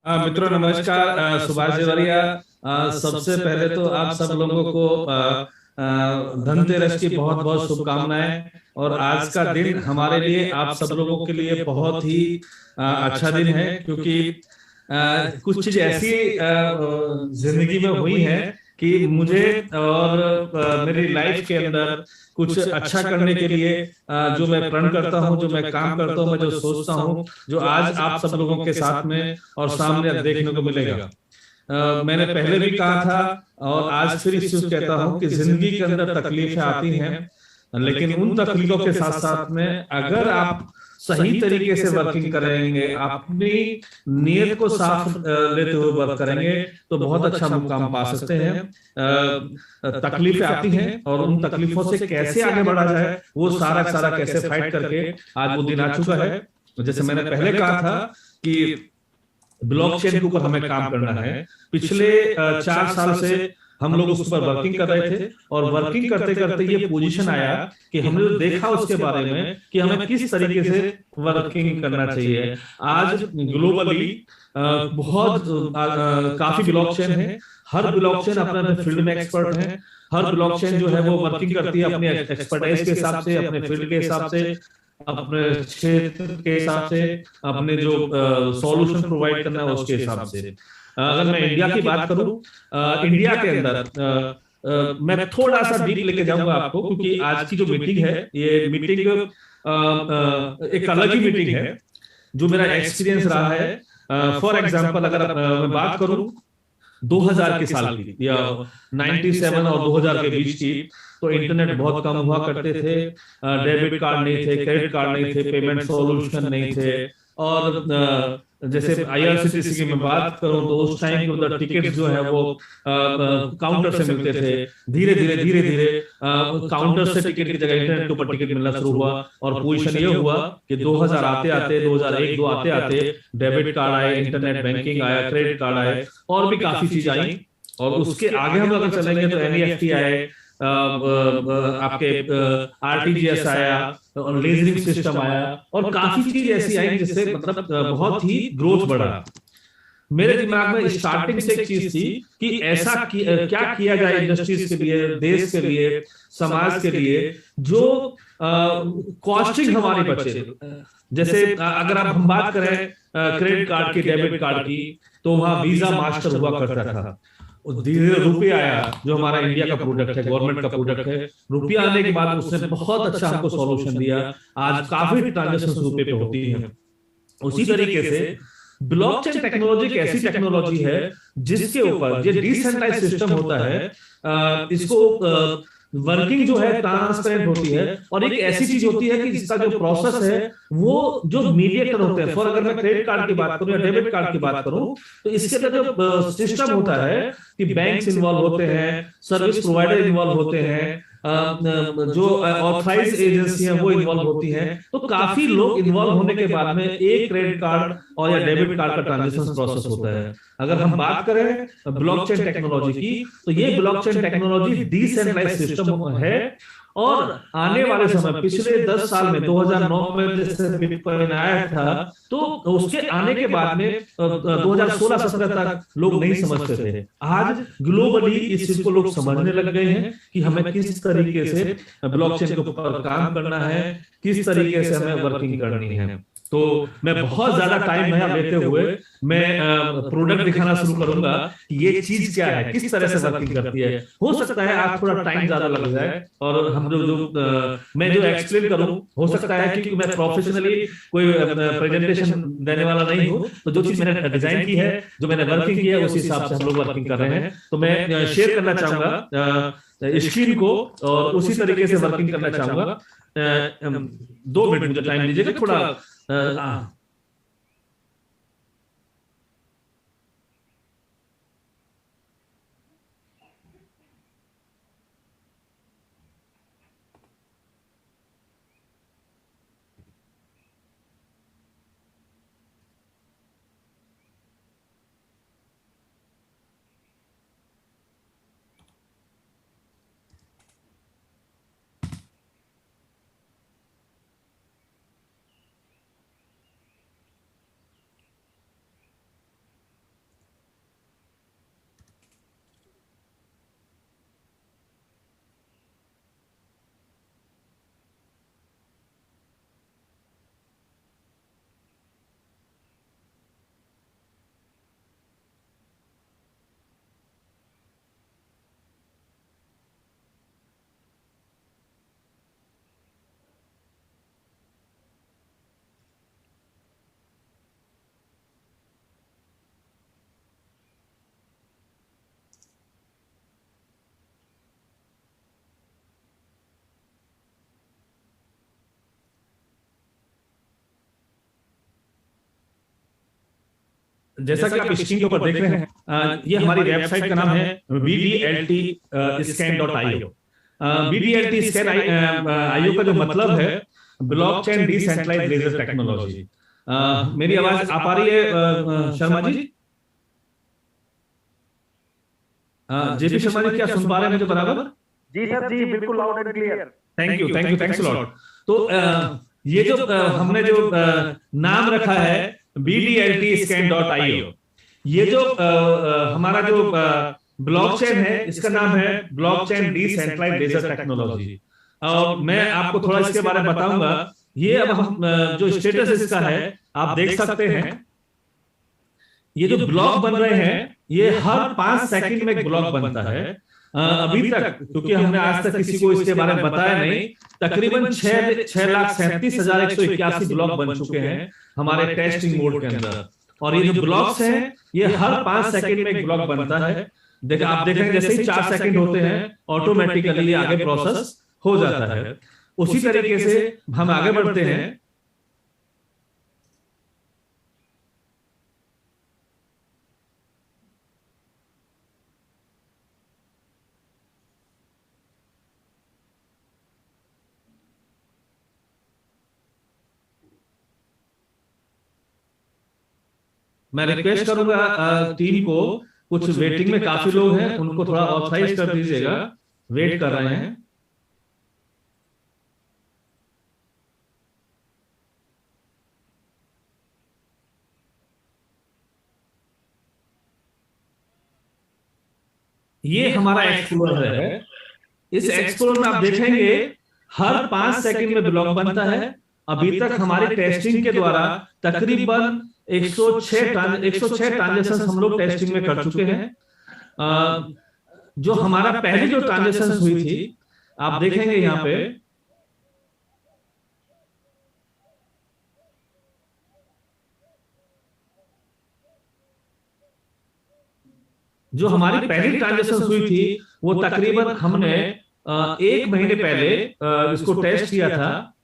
मित्रों नमस्कार। सुभाष देवरिया। सबसे पहले तो आप सब लोगों को धनतेरस की बहुत बहुत शुभकामनाएं। और आज का दिन हमारे लिए, आप सब लोगों के लिए बहुत ही अच्छा दिन है, क्योंकि कुछ चीज ऐसी जिंदगी में हुई है कि मुझे और मेरी लाइफ के अंदर कुछ अच्छा करने के लिए जो मैं प्रण करता हूँ, जो मैं काम करता हूँ, मैं जो सोचता हूँ, जो आज आप सब लोगों के साथ में और सामने देखने को मिलेगा। मैंने पहले भी कहा था और आज फिर इस चीज कहता हूं कि जिंदगी के अंदर तकलीफें आती हैं, लेकिन उन तकलीफों के साथ साथ में अगर आप सही तरीके से वर्किंग करेंगे, अपनी नीयत को साफ लेते हुए वर्क करेंगे, तो बहुत अच्छा मुकाम पा सकते हैं। तकलीफें आती हैं और उन तकलीफों से कैसे आगे बढ़ा जाए, वो सारा सारा कैसे फाइट करके आज वो दिन आ चुका है। जैसे मैंने पहले कहा था कि ब्लॉकचेन के ऊपर हमें काम करना है। पिछले 4 साल से हम लोग उस पर वर्किंग कर रहे थे, और वर्किंग करते करते ये पोजीशन आया कि हमने जो देखा उसके बारे में कि हमें किस तरीके से वर्किंग करना चाहिए। आज ग्लोबली बहुत काफी ब्लॉकचेन है। हर ब्लॉकचेन अपने अपने फील्ड में एक्सपर्ट है। हर ब्लॉकचेन जो है वो वर्किंग करती है अपने एक्सपर्टाइज के हिसाब से, अपने फील्ड के हिसाब से, अपने क्षेत्र के हिसाब से, अपने जो सॉल्यूशन प्रोवाइड करना है उसके हिसाब से। अगर मैं इंडिया की बात करूं, इंडिया के अंदर मैं थोड़ा सा डीप लेके जाऊंगा आपको, क्योंकि आज की जो मीटिंग है, ये मीटिंग एक अलग ही मीटिंग है जो मेरा एक्सपीरियंस रहा है। फॉर एग्जाम्पल, अगर मैं बात करूं 2000 के साल की, या 97 और 2000 के बीच की, तो इंटरनेट बहुत कम हुआ करते थे। डेबिट कार्ड नहीं थे, क्रेडिट कार्ड नहीं थे, पेमेंट सॉल्यूशन नहीं थे। और जैसे आईआरसीटीसी की मैं बात करूं, तो उस टाइम के अंदर टिकट्स जो है वो काउंटर से मिलते थे। धीरे धीरे धीरे धीरे काउंटर से टिकट की जगह इंटरनेट के ऊपर टिकट मिलना शुरू हुआ, और पोजीशन ये हुआ कि 2000 आते आते, 2001 दो आते आते डेबिट कार्ड आए, इंटरनेट बैंकिंग आया, क्रेडिट कार्ड आए, और भी काफी चीज आई। और उसके आगे हम अगर चलेंगे तो एनईएफटी आए, आपके आरटीजीएस आया, और लेजरिंग सिस्टम आया, और काफी चीज ऐसी आई जिससे मतलब बहुत ही ग्रोथ बढ़ा। मेरे दिमाग में स्टार्टिंग से एक चीज थी कि क्या किया जाए इंडस्ट्रीज के लिए, देश के लिए, समाज के लिए, जो कॉस्टिंग हमारी बचे। जैसे अगर आप हम बात करें क्रेडिट कार्ड की, डेबिट कार्ड की, तो वहां वीजा मास्टर हुआ करता था। और धीरे धीरे रुपया आया, जो हमारा इंडिया का प्रोडक्ट है, गवर्नमेंट का प्रोडक्ट है। रुपया आने के बाद उसने बहुत अच्छा हमको सॉल्यूशन दिया। आज काफी ट्रांजेक्शन रुपए पे होती है। उसी तरीके से ब्लॉकचेन टेक्नोलॉजी एक ऐसी टेक्नोलॉजी है जिसके ऊपर ये डिसेंट्रलाइज सिस्टम होता है। इसको वर्किंग जो है ट्रांसपेरेंट होती है, और एक ऐसी चीज होती है कि इसका जो प्रोसेस है वो जो मीडिएटर होते हैं। फॉर अगर मैं क्रेडिट कार्ड की बात करूं या डेबिट कार्ड की बात करूं, तो इसके अंदर जो सिस्टम होता है कि बैंक्स इन्वॉल्व होते हैं, सर्विस प्रोवाइडर इन्वॉल्व होते हैं, जो ऑथराइज एजेंसी हैं वो इन्वॉल्व होती हैं। तो काफी लोग इन्वॉल्व होने के बाद में एक क्रेडिट कार्ड और या डेबिट कार्ड का ट्रांजेक्शन प्रोसेस होता है। अगर हम बात करें ब्लॉकचेन टेक्नोलॉजी की, तो ये ब्लॉकचेन टेक्नोलॉजी डिसेंट्रलाइज सिस्टम है। और आने वाले समय, पिछले 10 साल में, 2009 में जैसे बिटकॉइन आया था, तो उसके आने के बाद में 2016-17 तक लोग नहीं समझते थे। आज ग्लोबली इस चीज को लोग समझने लग गए हैं कि हमें किस तरीके से ब्लॉकचेन के ऊपर काम करना है, किस तरीके से हमें वर्किंग करनी है। तो मैं बहुत ज्यादा टाइम नया लेते हुए मैं प्रोडक्ट दिखाना शुरू करूंगा कि ये चीज क्या है, किस तरह से वर्किंग करती है। हो सकता है आप थोड़ा टाइम ज्यादा लग जाए, और हम जो जो मैं जो एक्सप्लेन करूं, हो सकता है कि मैं प्रोफेशनली कोई प्रेजेंटेशन देने वाला नहीं हूं। तो जो चीज मैंने डिजाइन की है, जो मैंने वर्किंग की है, उस हिसाब से हम लोग वर्किंग कर रहे हैं। तो मैं शेयर करना चाहूंगा स्क्रीन को, और उसी तरीके से वर्किंग करना चाहूंगा। 2 मिनट मुझे टाइम दीजिएगा थोड़ा। जैसा कि आप स्क्रीन के ऊपर देख रहे हैं, ये हमारी वेबसाइट का नाम है vdltscan.io। vdltscan.io का जो मतलब है ब्लॉकचेन डिसेंट्रलाइज्ड लेजर टेक्नोलॉजी। मेरी आवाज आ पा रही है शर्मा जी? जेपी शर्मा जी, क्या सुन पा रहे हैं मुझे बराबर? जी सर जी, बिल्कुल loud and clear. Thank you, thanks lot. तो ये जो हमने जो नाम रखा है vdltscan.io, ये जो हमारा जो ब्लॉकचेन है इसका नाम है ब्लॉकचेन डिसेंट्रलाइज्ड लेजर टेक्नोलॉजी। और मैं आपको थोड़ा इसके बारे में बताऊंगा। ये अब हम जो स्टेटस इसका है आप देख सकते हैं। ये जो ब्लॉक बन रहे हैं ये हर 5 सेकंड में एक ब्लॉक बनता है। अभी तक क्योंकि हमने आज तक किसी को इसके बारे में बताया नहीं, तकरीबन 6,37,181 ब्लॉक बन चुके हैं हमारे टेस्टिंग मोड के अंदर। और ये जो ब्लॉक्स हैं ये हर 5 सेकंड में एक ब्लॉक बनता है। आप देखेंगे जैसे ही 4 सेकंड होते हैं ऑटोमेटिकली आगे प्रोसेस हो जाता है। उसी तरीके से हम आगे बढ़ते हैं। मैं रिक्वेस्ट करूंगा टीम को, कुछ वेटिंग में काफी लोग हैं उनको थोड़ा ऑथराइज कर दीजिएगा, वेट कर रहे हैं। ये हमारा एक्सप्लोरर है। इस एक्सप्लोरर में आप देखेंगे हर 5 सेकंड में ब्लॉक बनता है। अभी तक हमारी टेस्टिंग के द्वारा तकरीबन 106 ट्रांजेक्शन हम लोग टेस्टिंग में कर चुके हैं। जो हमारा पहले जो ट्रांजेक्शन हुई थी आप देखेंगे यहां पे, जो हमारी पहली ट्रांजेक्शन हुई थी वो तकरीबन हमने 1 महीने पहले इसको टेस्ट किया था।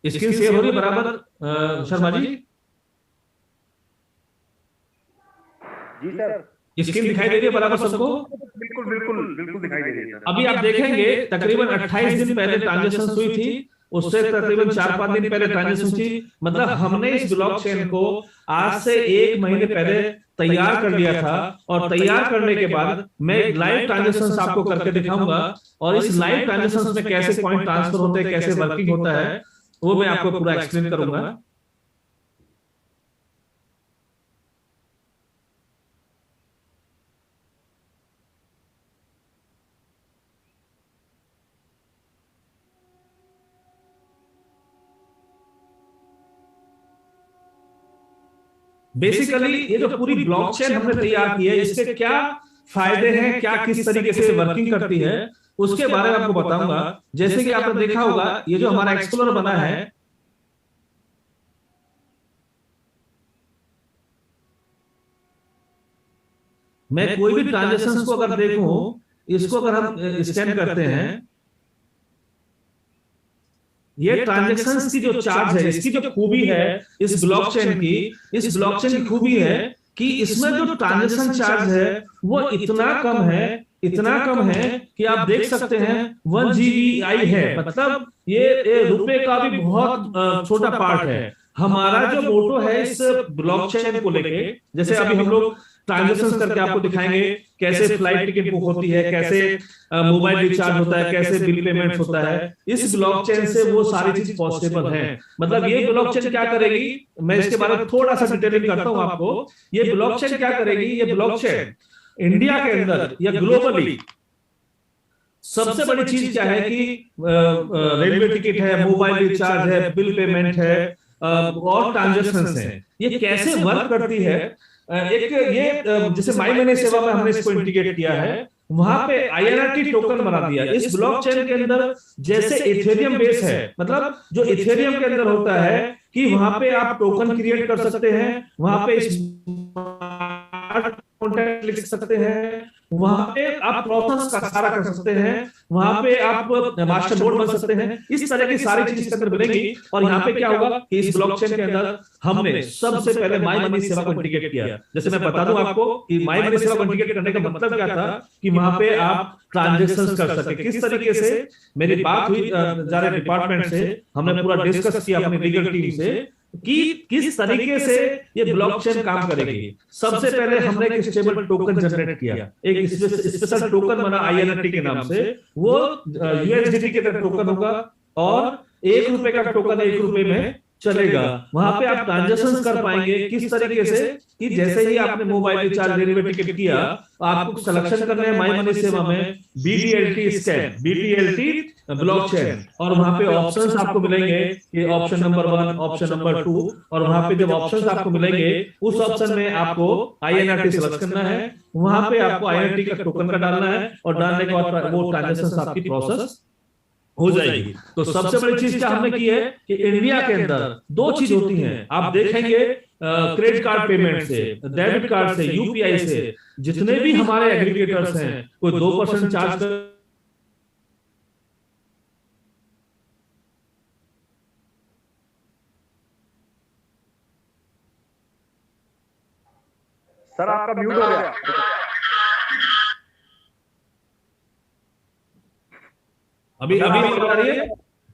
स्क्रीन शेयर हो रही है बराबर शर्मा जी? जी सर, स्क्रीन दिखाई दे रही है बराबर सबको? बिल्कुल बिल्कुल बिल्कुल दिखाई दे रही है सर। अभी आप देखेंगे तकरीबन 28 दिन पहले ट्रांजेक्शन हुई थी, उससे तकरीबन 4-5 दिन पहले ट्रांजेक्शन थी। मतलब हमने इस ब्लॉकचेन को आज से 1 महीने पहले तैयार कर लिया था। और तैयार करने के बाद मैं लाइव ट्रांजेक्शन आपको करके दिखाऊंगा। और इस लाइव ट्रांजेक्शन में कैसे पॉइंट ट्रांसफर होते हैं, कैसे वर्किंग होता है, वो मैं आपको पूरा एक्सप्लेन करूंगा। बेसिकली ये जो पूरी ब्लॉकचेन हमने तैयार की है इसके क्या फायदे हैं, क्या किस तरीके से वर्किंग करती है, उसके बारे में आपको बताऊंगा। जैसे कि आपने देखा होगा ये जो हमारा एक्सप्लोरर बना है, मैं कोई भी ट्रांजेक्शन को अगर देखूं, इसको अगर हम स्कैन करते हैं, ये ट्रांजेक्शंस की जो चार्ज है, इसकी जो खूबी है इस ब्लॉकचेन की खूबी है कि इसमें जो ट्रांजेक्शन चार्ज है वो इतना कम है कि आप देख सकते हैं 1 GBI है। मतलब ये रुपए का भी बहुत छोटा पार्ट है। हमारा जो मोटो है इस ब्लॉकचेन को लेके, जैसे अभी हम लोग ट्रांजेक्शन करके आपको दिखाएंगे कैसे फ्लाइट टिकट बुक होती है, कैसे मोबाइल रिचार्ज होता है, कैसे बिल पेमेंट होता है, इस ब्लॉकचेन से वो सारी चीज पॉसिबल है। मतलब ये ब्लॉकचेन क्या करेगी, मैं इसके बारे में थोड़ा सा डिटेलिंग करता हूं आपको। ये ब्लॉकचेन क्या करेगी, ये ब्लॉकचेन इंडिया के अंदर या ग्लोबली सबसे बड़ी चीज क्या है कि रेलवे टिकट है, मोबाइल रिचार्ज है, बिल पेमेंट है और ट्रांजेक्शन है, ये कैसे वर्क करती है। एक ये जैसे माई मनी सेवा में हमने इसको इंटीग्रेट किया है, वहां पे INRT टोकन बना दिया। इस ब्लॉकचेन के अंदर जैसे इथेरियम बेस है, मतलब जो इथेरियम के अंदर होता है कि वहां पे आप टोकन क्रिएट कर सकते हैं, वहां पे स्मार्ट कॉन्ट्रैक्ट लिख सकते हैं, वहां पे आप प्रोसेस का सारा कर सकते हैं, वहां पे आप मास्टर नोड बन सकते हैं, इस तरह की सारी चीज इसके अंदर मिलेंगी। और यहाँ पे क्या होगा कि इस ब्लॉकचेन के अंदर हमने सबसे पहले माई मनी सेवा को इंटीग्रेट किया। जैसे मैं बता दूं आपको कि माई मनी सेवा को इंटीग्रेट करने का मतलब क्या था कि वहां पे आप ट्रांजेक्शन कर सके। किस तरीके से, मेरी बात हुई सारे डिपार्टमेंट से, हमने पूरा डिस्कस किया अपनी लीगल टीम से कि किस तरीके से ये ब्लॉकचेन काम करेगी। सबसे पहले हमने एक स्टेबल टोकन जनरेट किया, एक स्पेशल टोकन बना INRT के नाम से। वो USDT के तरह टोकन होगा और ₹1 का टोकन ₹1 में चलेगा। वहां पे आप ट्रांजेक्शन कर पाएंगे। किस तरीके से कि जैसे ही आपने मोबाइल रिचार्ज रेलवे टिकट किया, आपको सिलेक्शन करना है माई मनी सेवा में BTLT स्कैन, BTLT ब्लॉकचेन, और वहां पे ऑप्शंस आपको मिलेंगे कि ऑप्शन नंबर 1, ऑप्शन नंबर 2, और वहां पे जब ऑप्शंस आपको मिलेंगे उस ऑप्शन में आपको INRT सिलेक्ट करना है। वहां पे आपको INRT का टोकन का डालना है और डालने के बाद वो ट्रांजेक्शन आपकी प्रोसेस हो जाएगी। तो सबसे बड़ी चीज क्या हमने की है कि इंडिया के अंदर 2 चीज होती हैं, आप देखेंगे क्रेडिट कार्ड पेमेंट से, डेबिट कार्ड से, UPI से, जितने भी हमारे एग्रीगेटर्स हैं कोई 2% चार्ज कर, सर आपका म्यूट हो गया। अभी आ रही है?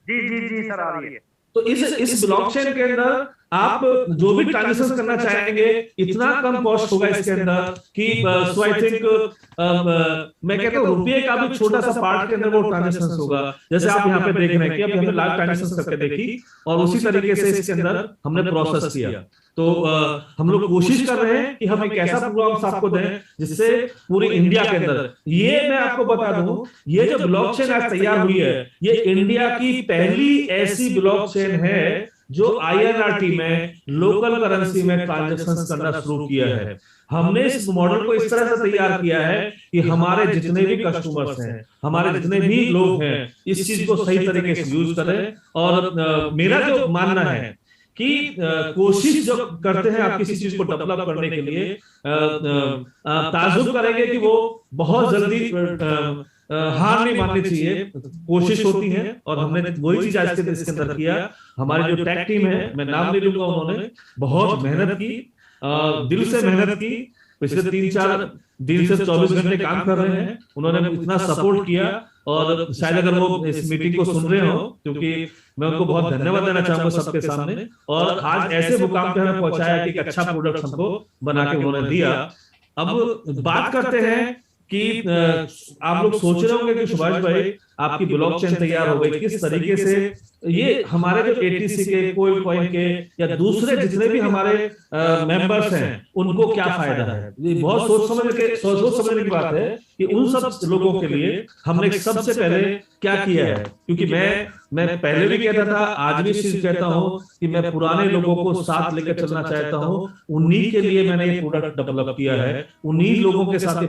जी जी जी सर आ रही है। तो इस ब्लॉकचेन के अंदर आप जो भी ट्रांजेक्शन करना चाहेंगे, इतना कम कॉस्ट होगा इसके अंदर कि सो आई थिंक मैं कहता हूँ ₹1 का भी छोटा सा पार्ट के अंदर वो ट्रांजेक्शन होगा। जैसे आप यहाँ पे देख रहे हैं कि अभी हमने लाइव ट्रांजेक्शन करके देखी और उसी तरीके से इसके अंदर हमने प्रोसेस किया। तो हम लोग कोशिश कर रहे हैं कि हम एक ऐसा प्रोग्राम आपको दें जिससे पूरी इंडिया के अंदर, ये मैं आपको बता दूं, ये जो ब्लॉकचेन आज तैयार हुई है, ये इंडिया की पहली ऐसी ब्लॉकचेन है जो INRT में लोकल करेंसी में ट्रांजेक्शन करना शुरू किया है। हमने इस मॉडल को इस तरह से तैयार किया है कि हमारे जितने भी कस्टमर्स हैं, हमारे जितने भी लोग हैं, इस चीज को सही तरीके से यूज करें। और मेरा जो मानना है कि कोशिश जो करते हैं आप किसी चीज को डेवलप करने के लिए, ताज्जुब करेंगे कि वो बहुत जल्दी हार नहीं माननी चाहिए, कोशिश होती है। और हमने वही चीज आज के इसके अंदर किया। हमारी जो टेक टीम है, मैं नाम नहीं लूंगा, उन्होंने बहुत मेहनत की, दिल से मेहनत की। पिछले 3-4 दिन से 24 घंटे काम कर रहे हैं। उन्होंने इतना सपोर्ट किया और शायद अगर वो इस मीटिंग को सुन रहे हो, क्योंकि मैं उनको बहुत धन्यवाद देना चाहूंगा सबके सामने। और आज ऐसे मुकाम पे हमें पहुंचाया कि एक अच्छा प्रोडक्ट हमको बना के उन्होंने दिया। अब बात करते हैं कि आप लोग सोच रहे होंगे कि सुभाष भाई आपकी ब्लॉकचेन तैयार हो गई, किस तरीके से ये हमारे जो ATC के, कोई कॉइन के या दूसरे जितने भी हमारे मेंबर्स हैं उनको क्या फायदा है। ये बहुत सोच समझने की बात है कि उन सब लोगों के लिए हमने सबसे पहले क्या किया है। क्योंकि मैं पहले भी कहता था, आज भी चीज कहता हूं कि मैं पुराने लोगों को साथ लेकर चलना चाहता हूं। उन्हीं के लिए मैंने ये प्रोडक्ट डेवलप किया है, उन्हीं लोगों के साथ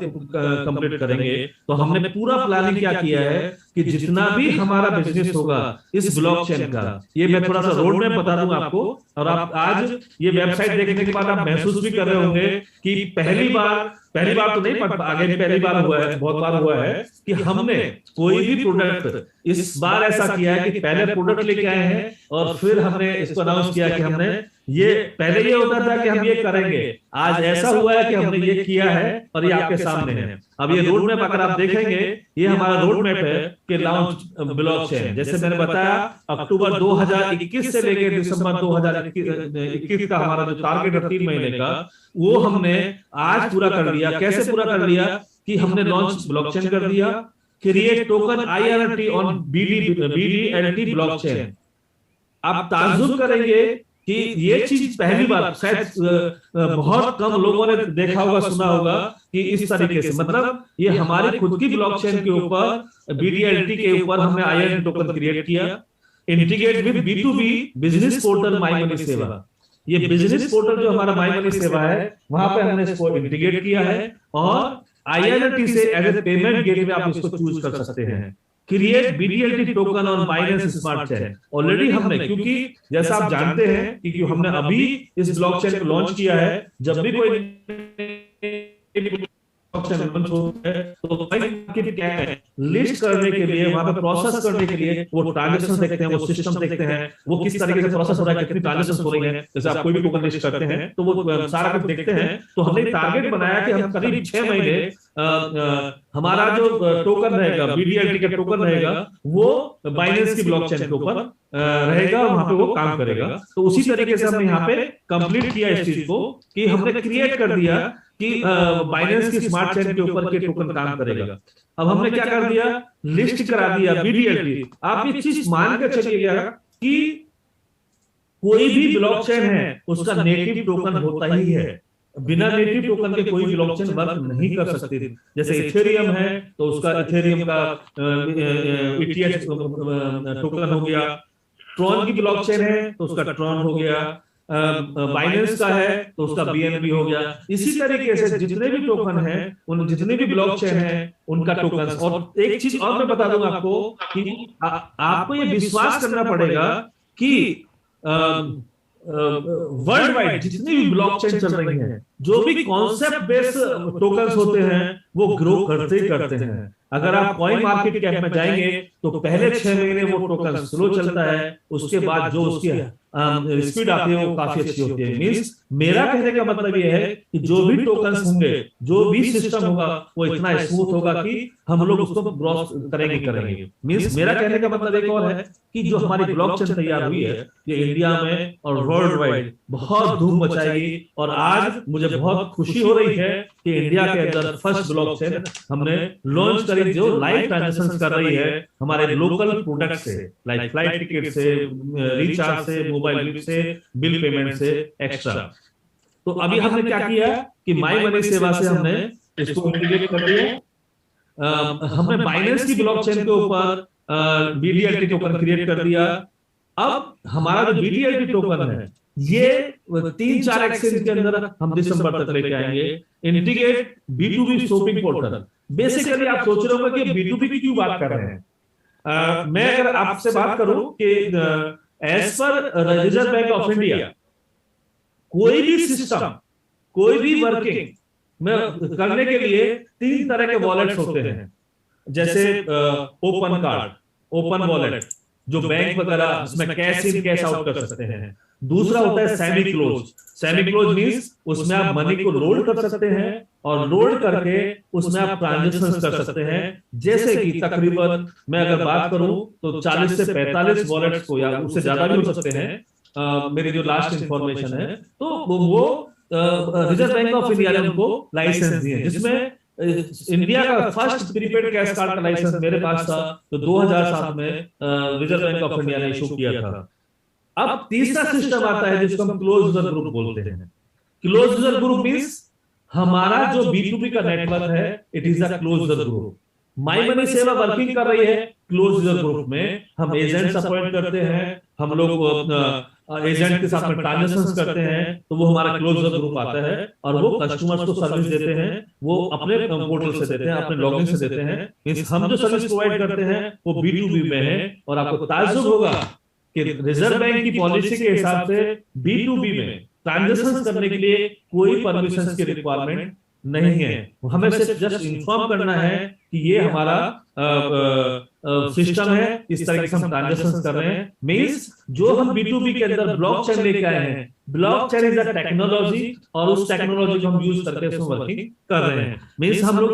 कंप्लीट करेंगे। तो हमने पूरा प्लानिंग क्या किया है कि जितना भी हमारा बिजनेस होगा इस ब्लॉकचेन का, ये मैं थोड़ा सा रोड मैप बता दूंगा आपको। और आप आज ये वेबसाइट देखने के बाद आप महसूस भी कर रहे होंगे कि पहली बार तो नहीं, पर आगे भी पहली बार हुआ है, बहुत बार हुआ है कि हमने कोई भी प्रोडक्ट इस बार ऐसा किया है कि पहले प्रोडक्ट लेके आए हैं और फिर हमने इसको अनाउंस किया कि हमने ये, पहले ये होता था कि हम ये करेंगे, आज ऐसा हुआ है कि हमने ये किया है और ये आपके सामने है। अब ये रोड मैप अगर आप देखेंगे, ये हमारा रोड मैप है कि लॉन्च ब्लॉकचेन। जैसे मैंने बताया, अक्टूबर 2021 से लेकर दिसंबर 2021 का हमारा जो टारगेट है 3 महीने का, वो हमने आज पूरा कर लिया। कैसे पूरा कर लिया कि हमने लॉन्च ब्लॉकचेन कर दिया, create token INRT on BDLT blockchain. आप ताज्जुब करेंगे कि ये चीज पहली बार शायद बहुत कम लोगों ने देखा होगा, सुना होगा कि इस तरीके से, मतलब ये हमारी खुद की ब्लॉकचेन के ऊपर, BDLT के ऊपर हमने INRT टोकन क्रिएट किया, integrate with B2B business portal my money सेवा। ये बिजनेस पोर्टल जो हमारा माई मनी सेवा है, वहां पे हमने इसको इंटीग्रेट किया है और INRT से एज ए पेमेंट गेटवे आप इसको चूज कर सकते हैं। Create BDLT token on Binance smart chain already हमने, क्योंकि जैसा आप जानते हैं कि हमने अभी इस ब्लॉकचेन को लॉन्च किया है। जब भी कोई तो मार्केट क्या है, लिस्ट करने के लिए, वहां पे प्रोसेस करने के लिए वो ट्रांजेक्शन देखते हैं, वो सिस्टम देखते हैं, वो किस तरीके से प्रोसेस हो रहा है, कितनी ट्रांजेक्शन हो रही है। जैसे आप कोई भी टोकन लिस्ट करते हैं तो वो सारा कुछ देखते हैं। तो हमने टारगेट बनाया कि हम करीब 6 महीने हमारा जो टोकन रहेगा, बीडीएलटी का टोकन रहेगा, वो बाइनेंस की ब्लॉकचेन के ऊपर रहेगा, वहां पे वो काम करेगा। तो उसी तरीके से हमने यहाँ पे कंप्लीट किया इस चीज को, कि हमने क्रिएट कर दिया कि बाइनेंस की स्मार्ट चेन के ऊपर के टोकन काम करेगा। अब हमने क्या कर दिया, लिस्ट करा दिया बीडीएलटी। आप ये चीज मान के चलिएगा कि कोई भी ब्लॉकचेन है उसका नेटिव टोकन होता ही है। बिना नेटिव टोकन के कोई ब्लॉकचेन वर्क नहीं कर सकती। जैसे इथेरियम है तो उसका इथेरियम का ईटीएच टोकन हो गया, ट्रॉन की ब्लॉकचेन है तो उसका ट्रॉन हो गया, बाइनेंस का है तो उसका बीएनबी हो गया। इसी तरीके से जितने भी टोकन हैं, उन जितने भी ब्लॉकचेन हैं उनका टोकन। और एक चीज और मैं बता दूंगा आपको कि आपको ये विश्वास करना पड़ेगा कि वर्ल्ड वाइड जितनी भी ब्लॉकचेन चल रही हैं, जो भी कॉन्सेप्ट बेस्ड टोकन्स होते हैं वो ग्रो करते ही करते हैं। अगर आप कॉइन मार्केट कैप में जाएंगे तो पहले 6 महीने वो टोकन स्लो चलता है, उसके बाद जो उसकी स्पीड आती है वो काफी अच्छी होती है। मींस मेरा कहने का मतलब ये है कि जो भी टोकन्स होंगे, जो भी सिस्टम होगा, वो इतना स्मूथ होगा कि हम लोग उसको क्रॉस करेंगे। मींस मेरा कहने का मतलब एक और है कि जो हमारी ब्लॉकचेन तैयार हुई है, ये इंडिया में और वर्ल्ड वाइड बहुत धूम मचाएगी। और आज मुझे बहुत खुशी हो रही है कि इंडिया के अंदर फर्स्ट ब्लॉकचेन हमने लॉन्च करी, जो लाइव ट्रांजैक्शन कर रही है हमारे लोकल प्रोडक्ट से, लाइक फ्लाइट टिकट से, रिचार्ज से, मोबाइल बिल से, बिल पेमेंट से एक्स्ट्रा। तो अभी हमने क्या किया कि माई मनी सेवा से हमने इसको इंटीग्रेट कर दिया। हमने बाइनेंस की ब्लॉकचेन के ऊपर बीडीएलटी टोकन क्रिएट कर दिया। अब हमारा जो बीडीएलटी टोकन है ये 3-4 एक्सचेंज के अंदर हम दिसंबर तक लेके आएंगे। Integrate B2B shopping portal. Basically आप सोच रहे होंगे कि बी2बी की क्यों बात कर रहे हैं। मैं अगर आपसे बात करूं कि as per reserve bank of India, कोई भी सिस्टम, कोई भी वर्किंग में करने के लिए 3 तरह के वॉलेट्स होते हैं। जैसे ओपन कार्ड, ओपन वॉलेट, जो बैंक वगैरह जिसमें कैश इन कैश आउट कर सकते हैं। दूसरा होता है semi close. Semi close means उसमें आप मनी को लोड कर सकते हैं और लोड करके उसमें आप ट्रांजैक्शन कर सकते हैं। जैसे कि तकरीबन मैं अगर बात करूं तो 40 से 45 वॉलेट्स को, या उससे ज्यादा भी हो सकते हैं, मेरी जो लास्ट इंफॉर्मेशन है, तो वो रिजर्व बैंक ऑफ इंडिया ने उनको लाइसेंस दिए, जिसमें इंडिया का फर्स्ट प्रीपेड कैश कार्ड का लाइसेंस मेरे पास था, तो 2007 में रिजर्व बैंक ऑफ इंडिया ने इशू किया था। अब तीसरा सिस्टम आता है जिसको हम क्लोज यूजर ग्रुप बोलते हैं। क्लोज यूजर ग्रुप मींस हमारा जो बी2बी का नेटवर्क है, it is a close user group. My money सेवा वर्किंग कर रही है क्लोज यूजर ग्रुप में। हम एजेंट्स अपॉइंट करते हैं, हम लोग एजेंट के साथ में ट्रांजैक्शंस करते हैं, तो वो हमारा क्लोज यूजर ग्रुप आता है और वो कस्टमर्स को सर्विस देते हैं। वो अपने पोर्टल से देते हैं, अपने लॉगिन से देते हैं। मींस हम जो सर्विस प्रोवाइड करते हैं वो बी2बी में है। और आपको ताज्जुब होगा कि रिजर्व बैंक की पॉलिसी के हिसाब से बी2बी में ट्रांजैक्शन करने के लिए कोई परमिशन की रिक्वायरमेंट नहीं है। हमें सिर्फ जस्ट इन्फॉर्म करना है कि ये हमारा सिस्टम है, इस तरीके से हम ट्रांजैक्शन कर रहे हैं। मींस जो हम बी2बी के अंदर ब्लॉकचेन लेके आए हैं, ब्लॉकचेन इज अ टेक्नोलॉजी, और उस टेक्नोलॉजी को हम यूज करके उसमें वर्किंग कर रहे हैं। मींस हम लोग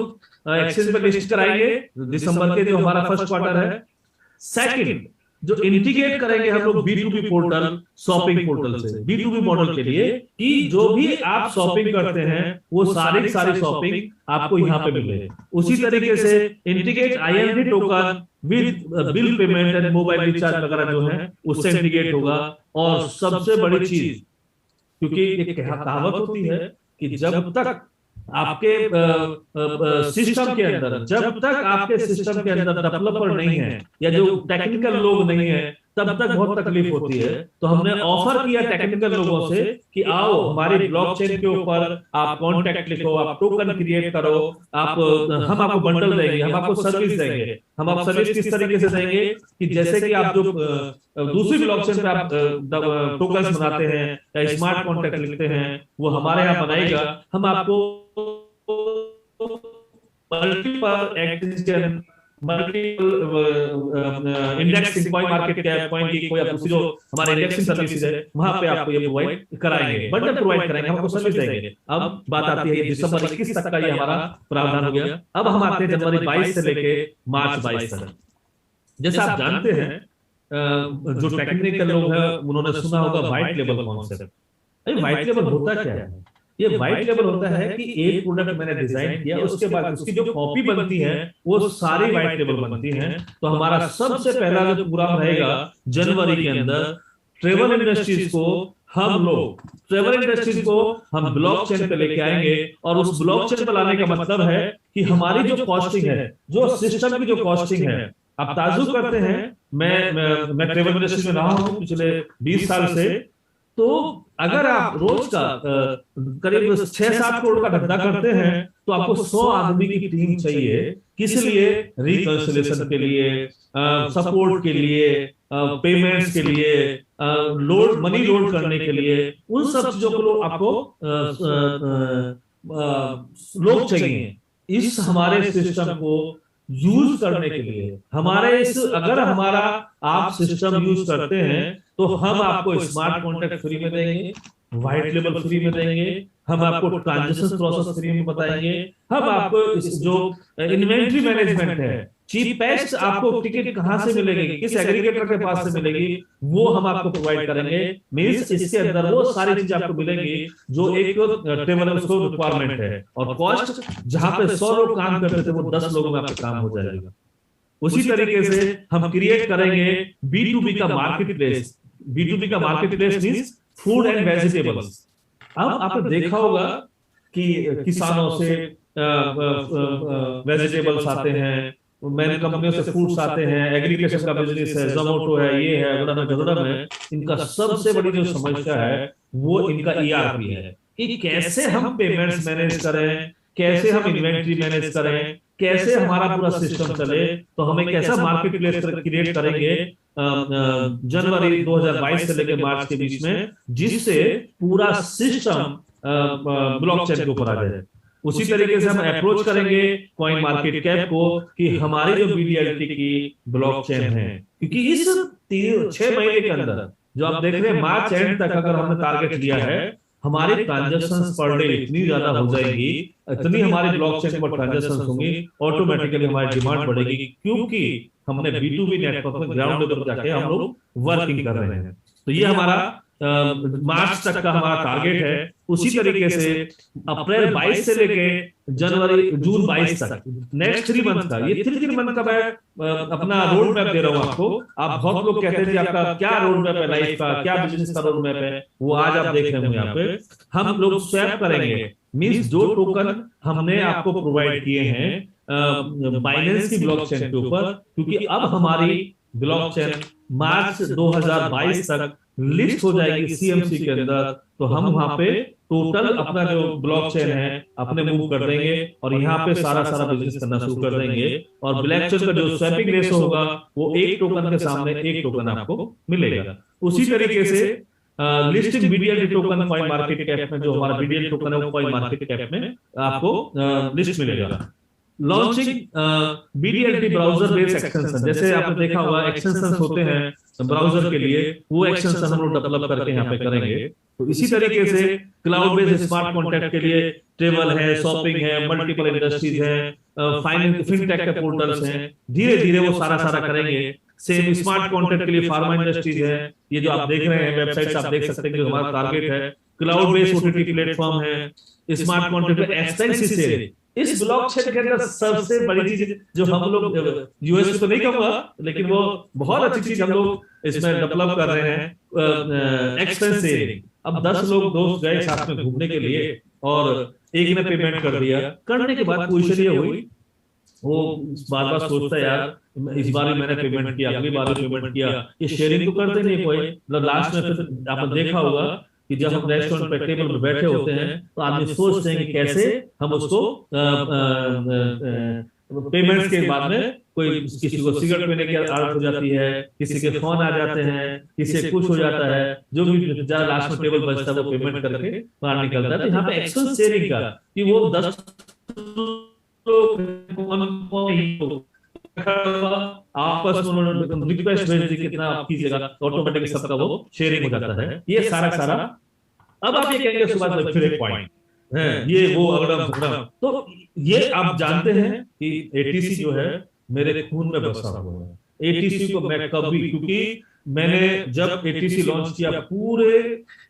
एक्सचेंज पे लिस्ट कराएंगे दिसंबर के, जो हमारा फर्स्ट क्वार्टर है। सेकंड, जो इंटीग्रेट करेंगे हम लोग बी2बी पोर्टल शॉपिंग पोर्टल से, बी2बी मॉडल के लिए, कि जो भी आप शॉपिंग करते हैं वो सारी शॉपिंग आपको यहाँ पे मिले। उसी तरीके से integrate IMD token with bill payment and mobile recharge वगैरह जो है उससे इंटीग्रेट होगा। और सबसे बड़ी चीज, क्योंकि एक कहावत होती है कि जब तक आपके सिस्टम के अंदर, जब तक आपके सिस्टम के अंदर डेवलपर नहीं है या जो टेक्निकल लोग नहीं है, तब तक बहुत तकलीफ होती है। तो हमने ऑफर किया टेक्निकल लोगों से कि आओ हमारी ब्लॉकचेन के ऊपर आप कॉन्ट्रैक्ट लिखो, आप टोकन क्रिएट करो, हम आपको बंडल देंगे, हम आपको सर्विस देंगे। हम आप सर्विस किस तरीके से देंगे कि जैसे कि आप जो दूसरी ब्लॉकचेन पे आप टोकन्स बनाते हैं या स्मार्ट कॉन्ट्रैक्ट लिखते हैं, वो हमारे यहाँ बनाएगा। हम आपको multiple exchange, multiple indexing, coin market cap, coin की कोई दूसरी जो हमारे इंडेक्सिंग सर्विसेज है वहां पे आपको ये प्रोवाइड कराएंगे, बंडल प्रोवाइड कराएंगे, हमको सर्विस देंगे। अब बात आती है दिसंबर 21 तक का ये हमारा प्रावधान हो गया। अब हम आते हैं जनवरी 22 से लेके मार्च 22 तक। जैसा आप जानते हैं, जो टेक्निकल लोग हैं उन्होंने सुना होगा white label concept. White label होता क्या है? ये व्हाइट लेबल होता है कि एक प्रोडक्ट मैंने डिजाइन किया, उसके बाद उसकी जो कॉपी बनती है वो सारी व्हाइट लेबल बनती है। तो हमारा सबसे पहला जो प्रोग्राम रहेगा जनवरी के अंदर, ट्रेवल इंडस्ट्रीज को हम ब्लॉकचेन पे लेके आएंगे। और उस ब्लॉकचेन पे लाने का मतलब है कि हमारी जो कॉस्टिंग है, जो सिस्टम की जो कॉस्टिंग है, आप ताजुब करते हैं, मैं ट्रेवल इंडस्ट्री में रहा हूं पिछले 20 साल से। तो अगर आप रोज का करीब 6-7 करोड़ का धंधा करते हैं तो आपको 100 आदमी की टीम चाहिए। किस लिए? रिकंसिलिएशन के लिए, सपोर्ट के लिए, पेमेंट्स के लिए, मनी लोड करने के लिए, उन सब चीजों को आपको लोग चाहिए। इस हमारे सिस्टम को यूज करने के लिए अगर हमारा आप सिस्टम यूज करते हैं तो हम आपको स्मार्ट कॉन्ट्रैक्ट फ्री में देंगे, व्हाइट लेबल फ्री में देंगे, हम आपको ट्रांजैक्शन प्रोसेस फ्री में बताएंगे, हम आपको जो इन्वेंट्री मैनेजमेंट है, चीपेस्ट आपको टिकट कहां से मिलेगी, किस एग्रीगेटर के पास से मिलेगी, वो हम आपको प्रोवाइड करेंगे। मींस इसके अंदर वो सारी चीजें आपको मिलेंगी जो एक ट्रेवलर उसको रिक्वायरमेंट है। और कॉस्ट जहां पे 100 लोग काम करते थे वो 10 लोगों में आपका काम हो जाएगा। उसी तरीके से हम क्रिएट करेंगे B2B का मार्केट प्लेस। B2B का market place means food and vegetables. अब आपने देखा होगा कि किसानों से वेजिटेबल्स आते हैं, मैन कंपनियों से फूड्स आते हैं, एग्रीकल्चर का बिजनेस है, जोमेटो है, ये है, गदरम है। इनका सबसे बड़ी जो समस्या है वो इनका ERP है कि कैसे हम पेमेंट्स मैनेज करें, कैसे हम इन्वेंट्री मैनेज करें, कैसे हमारा पूरा सिस्टम चले। तो हमें कैसा मार्केट प्लेस क्रिएट करेंगे जनवरी 2022 से लेकर मार्च के बीच में, जिससे पूरा सिस्टम ब्लॉकचेन के ऊपर आ जाए। उसी तरीके से हम अप्रोच करेंगे कॉइन मार्केट कैप को कि हमारी जो BDLT की ब्लॉकचेन है, क्योंकि इस 6 महीने के अंदर जो आप देख रहे हैं मार्च एंड तक अगर हमने टारगेट लिया है, हमारे ट्रांजैक्शंस पर डे इतनी ज्यादा हो जाएगी, इतनी हमारी ब्लॉकचेन पर ट्रांजैक्शंस होंगी, ऑटोमेटिकली हमारी डिमांड बढ़ेगी, क्योंकि हमने B2B नेटवर्क में ग्राउंड लेवल पर जाके हम लोग वर्किंग कर रहे हैं। तो ये हमारा मार्च तक का हमारा टारगेट है। उसी तरीके से अप्रैल 22 से लेके जून 22 तक, नेक्स्ट 3 मंथ का, ये 3 मंथ का मैं अपना रोड मैप दे रहा हूं आपको। आप बहुत लोग कहते हैं कि आपका क्या रोड मैप है लाइफ का, क्या बिजनेस का रोड मैप है, वो आज आप देख रहे हो यहाँ पे। हम लोग स्वैप करेंगे, मींस जो टोकन हमने आपको प्रोवाइड किए हैं बाइनेंस की ब्लॉकचेन के ऊपर, क्योंकि अब हमारी ब्लॉकचेन मार्च 2022 तक लिस्ट हो जाएगी CMC के अंदर। तो हम वहां पे टोटल अपना जो ब्लॉकचेन है अपने मूव कर देंगे और यहाँ पे सारा बिजनेस करना शुरू कर देंगे। और ब्लॉकचेन का जो स्वैपिंग रेशो होगा वो एक टोकन के सामने एक टोकन आपको मिलेगा। उसी तरीके से listing BDLT token coin market cap में, जो हमारा BDLT टोकन है वो कॉइन मार्केट कैप में आपको लिस्ट मिलेगा। Launching BDLT browser based extension, जैसे आपने देखा होगा एक्सटेंशंस होते हैं ब्राउजर के लिए, वो एक्सटेंशन हम लोग डेवलप करके यहाँ पे करेंगे। तो इसी तरीके से क्लाउड बेस्ड स्मार्ट कॉन्ट्रैक्ट के लिए ट्रेवल है, शॉपिंग है, मल्टीपल इंडस्ट्रीज है, फाइनेंस फिनटेक के पोर्टल्स हैं, धीरे धीरे वो सारा करेंगे। सेम स्मार्ट कॉन्ट्रैक्ट के लिए फार्मा इंडस्ट्रीज है, ये जो आप देख रहे हैं वेबसाइट आप देख सकते हैं जो हमारा टारगेट है। क्लाउड बेस्ड OTT प्लेटफॉर्म है, स्मार्ट कॉन्ट्रैक्ट एक्सटेंसिव सेल। इस ब्लॉकचेन के अंदर सबसे बड़ी चीज जो हम लोग यूएस में तो नहीं कहूंगा, लेकिन वो बहुत अच्छी चीज हम लोग इसमें डेवलप कर रहे हैं, एक्सपेंस शेयरिंग। अब 10 लोग दोस्त गए साथ में घूमने के लिए और एक ने पेमेंट कर दिया, करने के बाद पोजीशन ये हुई, वो बार सोचता है यार इस बार मैंने पेमेंट किया, अगली बार पेमेंट किया, ये शेयरिंग तो करते नहीं कोई। लास्ट में फिर आपने देखा होगा कि जब हम रेस्टोरेंट पे टेबल पर बैठे होते हैं तो आदमी सोचते हैं कि कैसे हम उसको पेमेंट्स के बाद में कोई किसी को सिगरेट पीने की आदत हो जाती है, किसी के फोन आ जाते हैं, किसी से कुछ हो जाता है, जो भी लास्ट में टेबल बचता है वो पेमेंट करके बाहर निकलता है। तो यहाँ पे एक्सपेंस शेयरिंग का कि वो 10 आपस में उन्होंने रिक्वेस्ट भेज दी कितना आप कीजिएगा, ऑटोमेटिकली सबका वो शेयरिंग हो जाता है। ये सारा सारा। अब आप ये कहेंगे सुभाष भाई फिर एक पॉइंट है, ये वो अगड़म झगड़म, तो ये आप जानते हैं कि एटीसी जो है मेरे खून में बसा हुआ है। एटीसी को मैं कभी, क्योंकि मैंने जब एटीसी लॉन्च किया पूरे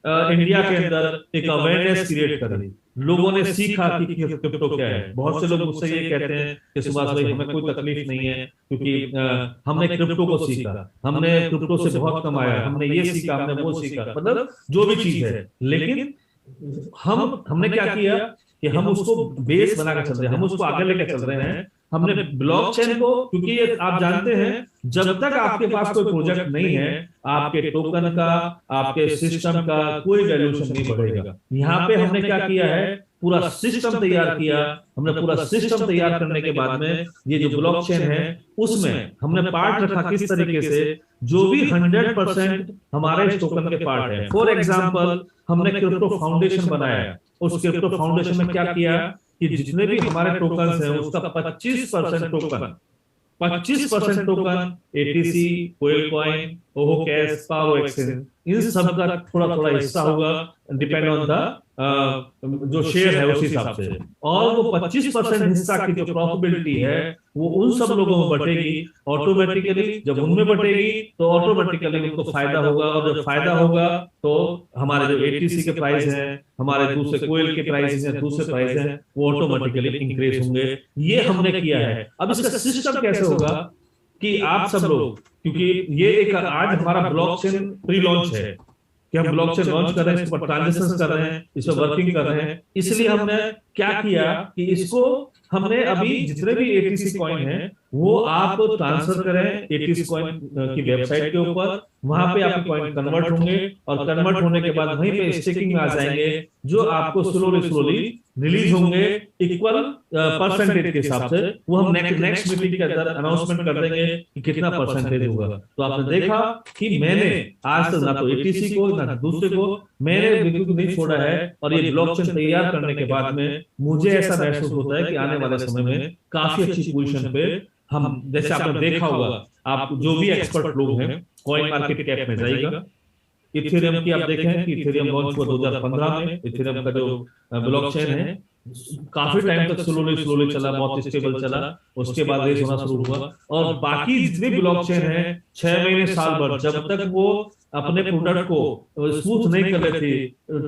इंडिया के अंदर एक अवेयरनेस क्रिएट करी, लोगों ने सीखा कि क्रिप्टो क्या है। बहुत से लोग मुझसे ये कहते हैं कि सुभाष भाई हमें कोई तकलीफ नहीं है, क्योंकि हमने क्रिप्टो को सीखा, हमने क्रिप्टो से बहुत कमाया, हमने ये सीखा, हमने वो सीखा, मतलब जो भी चीज है। लेकिन हमने क्या किया कि हम उसको बेस बना के चल रहे हैं, हम उसको आगे लेके चल रहे हैं। हमने ब्लॉकचेन को, क्योंकि ये आप जानते हैं जब तक आपके पास कोई प्रोजेक्ट नहीं है, आपके टोकन का, आपके सिस्टम का कोई वैल्यूएशन नहीं बढ़ेगा। यहाँ पे हमने क्या किया है, पूरा सिस्टम तैयार किया। हमने पूरा सिस्टम तैयार करने के बाद में ये जो ब्लॉकचेन है उसमें हमने पार्ट रखा किस तरीके से, जो भी 100% हमारे इस टोकन के पार्ट है। फॉर एग्जाम्पल हमने क्रिप्टो फाउंडेशन बनाया। उस क्रिप्टो फाउंडेशन में क्या किया कि जितने भी हमारे टोकन हैं उसका 25% टोकन एटीसी, कोयल कॉइन, ओहो कैश, पावर एक्सचेंज, इन सब का थोड़ा थोड़ा हिस्सा होगा, डिपेंड ऑन द जो शेयर है उस हिसाब से। और वो 25% हिस्सा की जो प्रॉफिटेबिलिटी है वो उन सब लोगों में बटेगी ऑटोमेटिकली। जब उनमें बटेगी तो ऑटोमेटिकली उनको फायदा होगा, और जब फायदा होगा तो हमारे जो एटीसी के प्राइस हैं, हमारे दूसरे कोयल के प्राइस हैं, दूसरे प्राइस हैं, वो ऑटोमेटिकली इंक्रीज होंगे। ये हमने किया है। अब इसका सिस्टम कैसे होगा कि आप सब लोग, क्योंकि ये एक आज हमारा ब्लॉकचेन प्री लॉन्च है कि हम ब्लॉकचेन लॉन्च कर रहे हैं, इस पर ट्रांजेक्शन कर रहे हैं, इस पर वर्किंग कर रहे हैं, इसलिए हमने क्या किया कि इसको हमने अभी जितने भी एटीसी कॉइन हैं वो आप ट्रांसफर करें एटीसी कॉइन की वेबसाइट के ऊपर। वहां पे आपके कॉइन कन्वर्ट होंगे, और कन्वर्ट होने के बाद वहीं पे स्टेकिंग में आ जाएंगे, जो आपको स्लोली स्लोली रिलीज होंगे इक्वल परसेंटेज के हिसाब से। वो हम नेक्स्ट मीटिंग के अंदर अनाउंसमेंट कर देंगे कि कितना परसेंटेज होगा। तो आपने देखा कि मैंने आज तक ना तो एटीसी को ना दूसरे को मैंने बिल्कुल नहीं छोड़ा है। और ये ब्लॉकचेन तैयार करने के बाद में मुझे ऐसा महसूस होता है कि आने वाले समय में काफी अच्छी पोजीशन पे हम, जैसे आपने देखा होगा, आप जो भी एक्सपर्ट लोग हैं कॉइन मार्केट कैप में जाएगा। इथेरियम की आप देखें कि इथेरियम लॉन्च हुआ 2015 में। इथेरियम का जो ब्लॉकचेन है काफी टाइम तक स्लोली स्लोली चला, बहुत स्टेबल चला, उसके बाद रेस होना शुरू हुआ। और बाकी जितने ब्लॉकचेन है 6 महीने साल भर जब तक वो अपने प्रोडक्ट को स्मूथ नहीं कर लेते,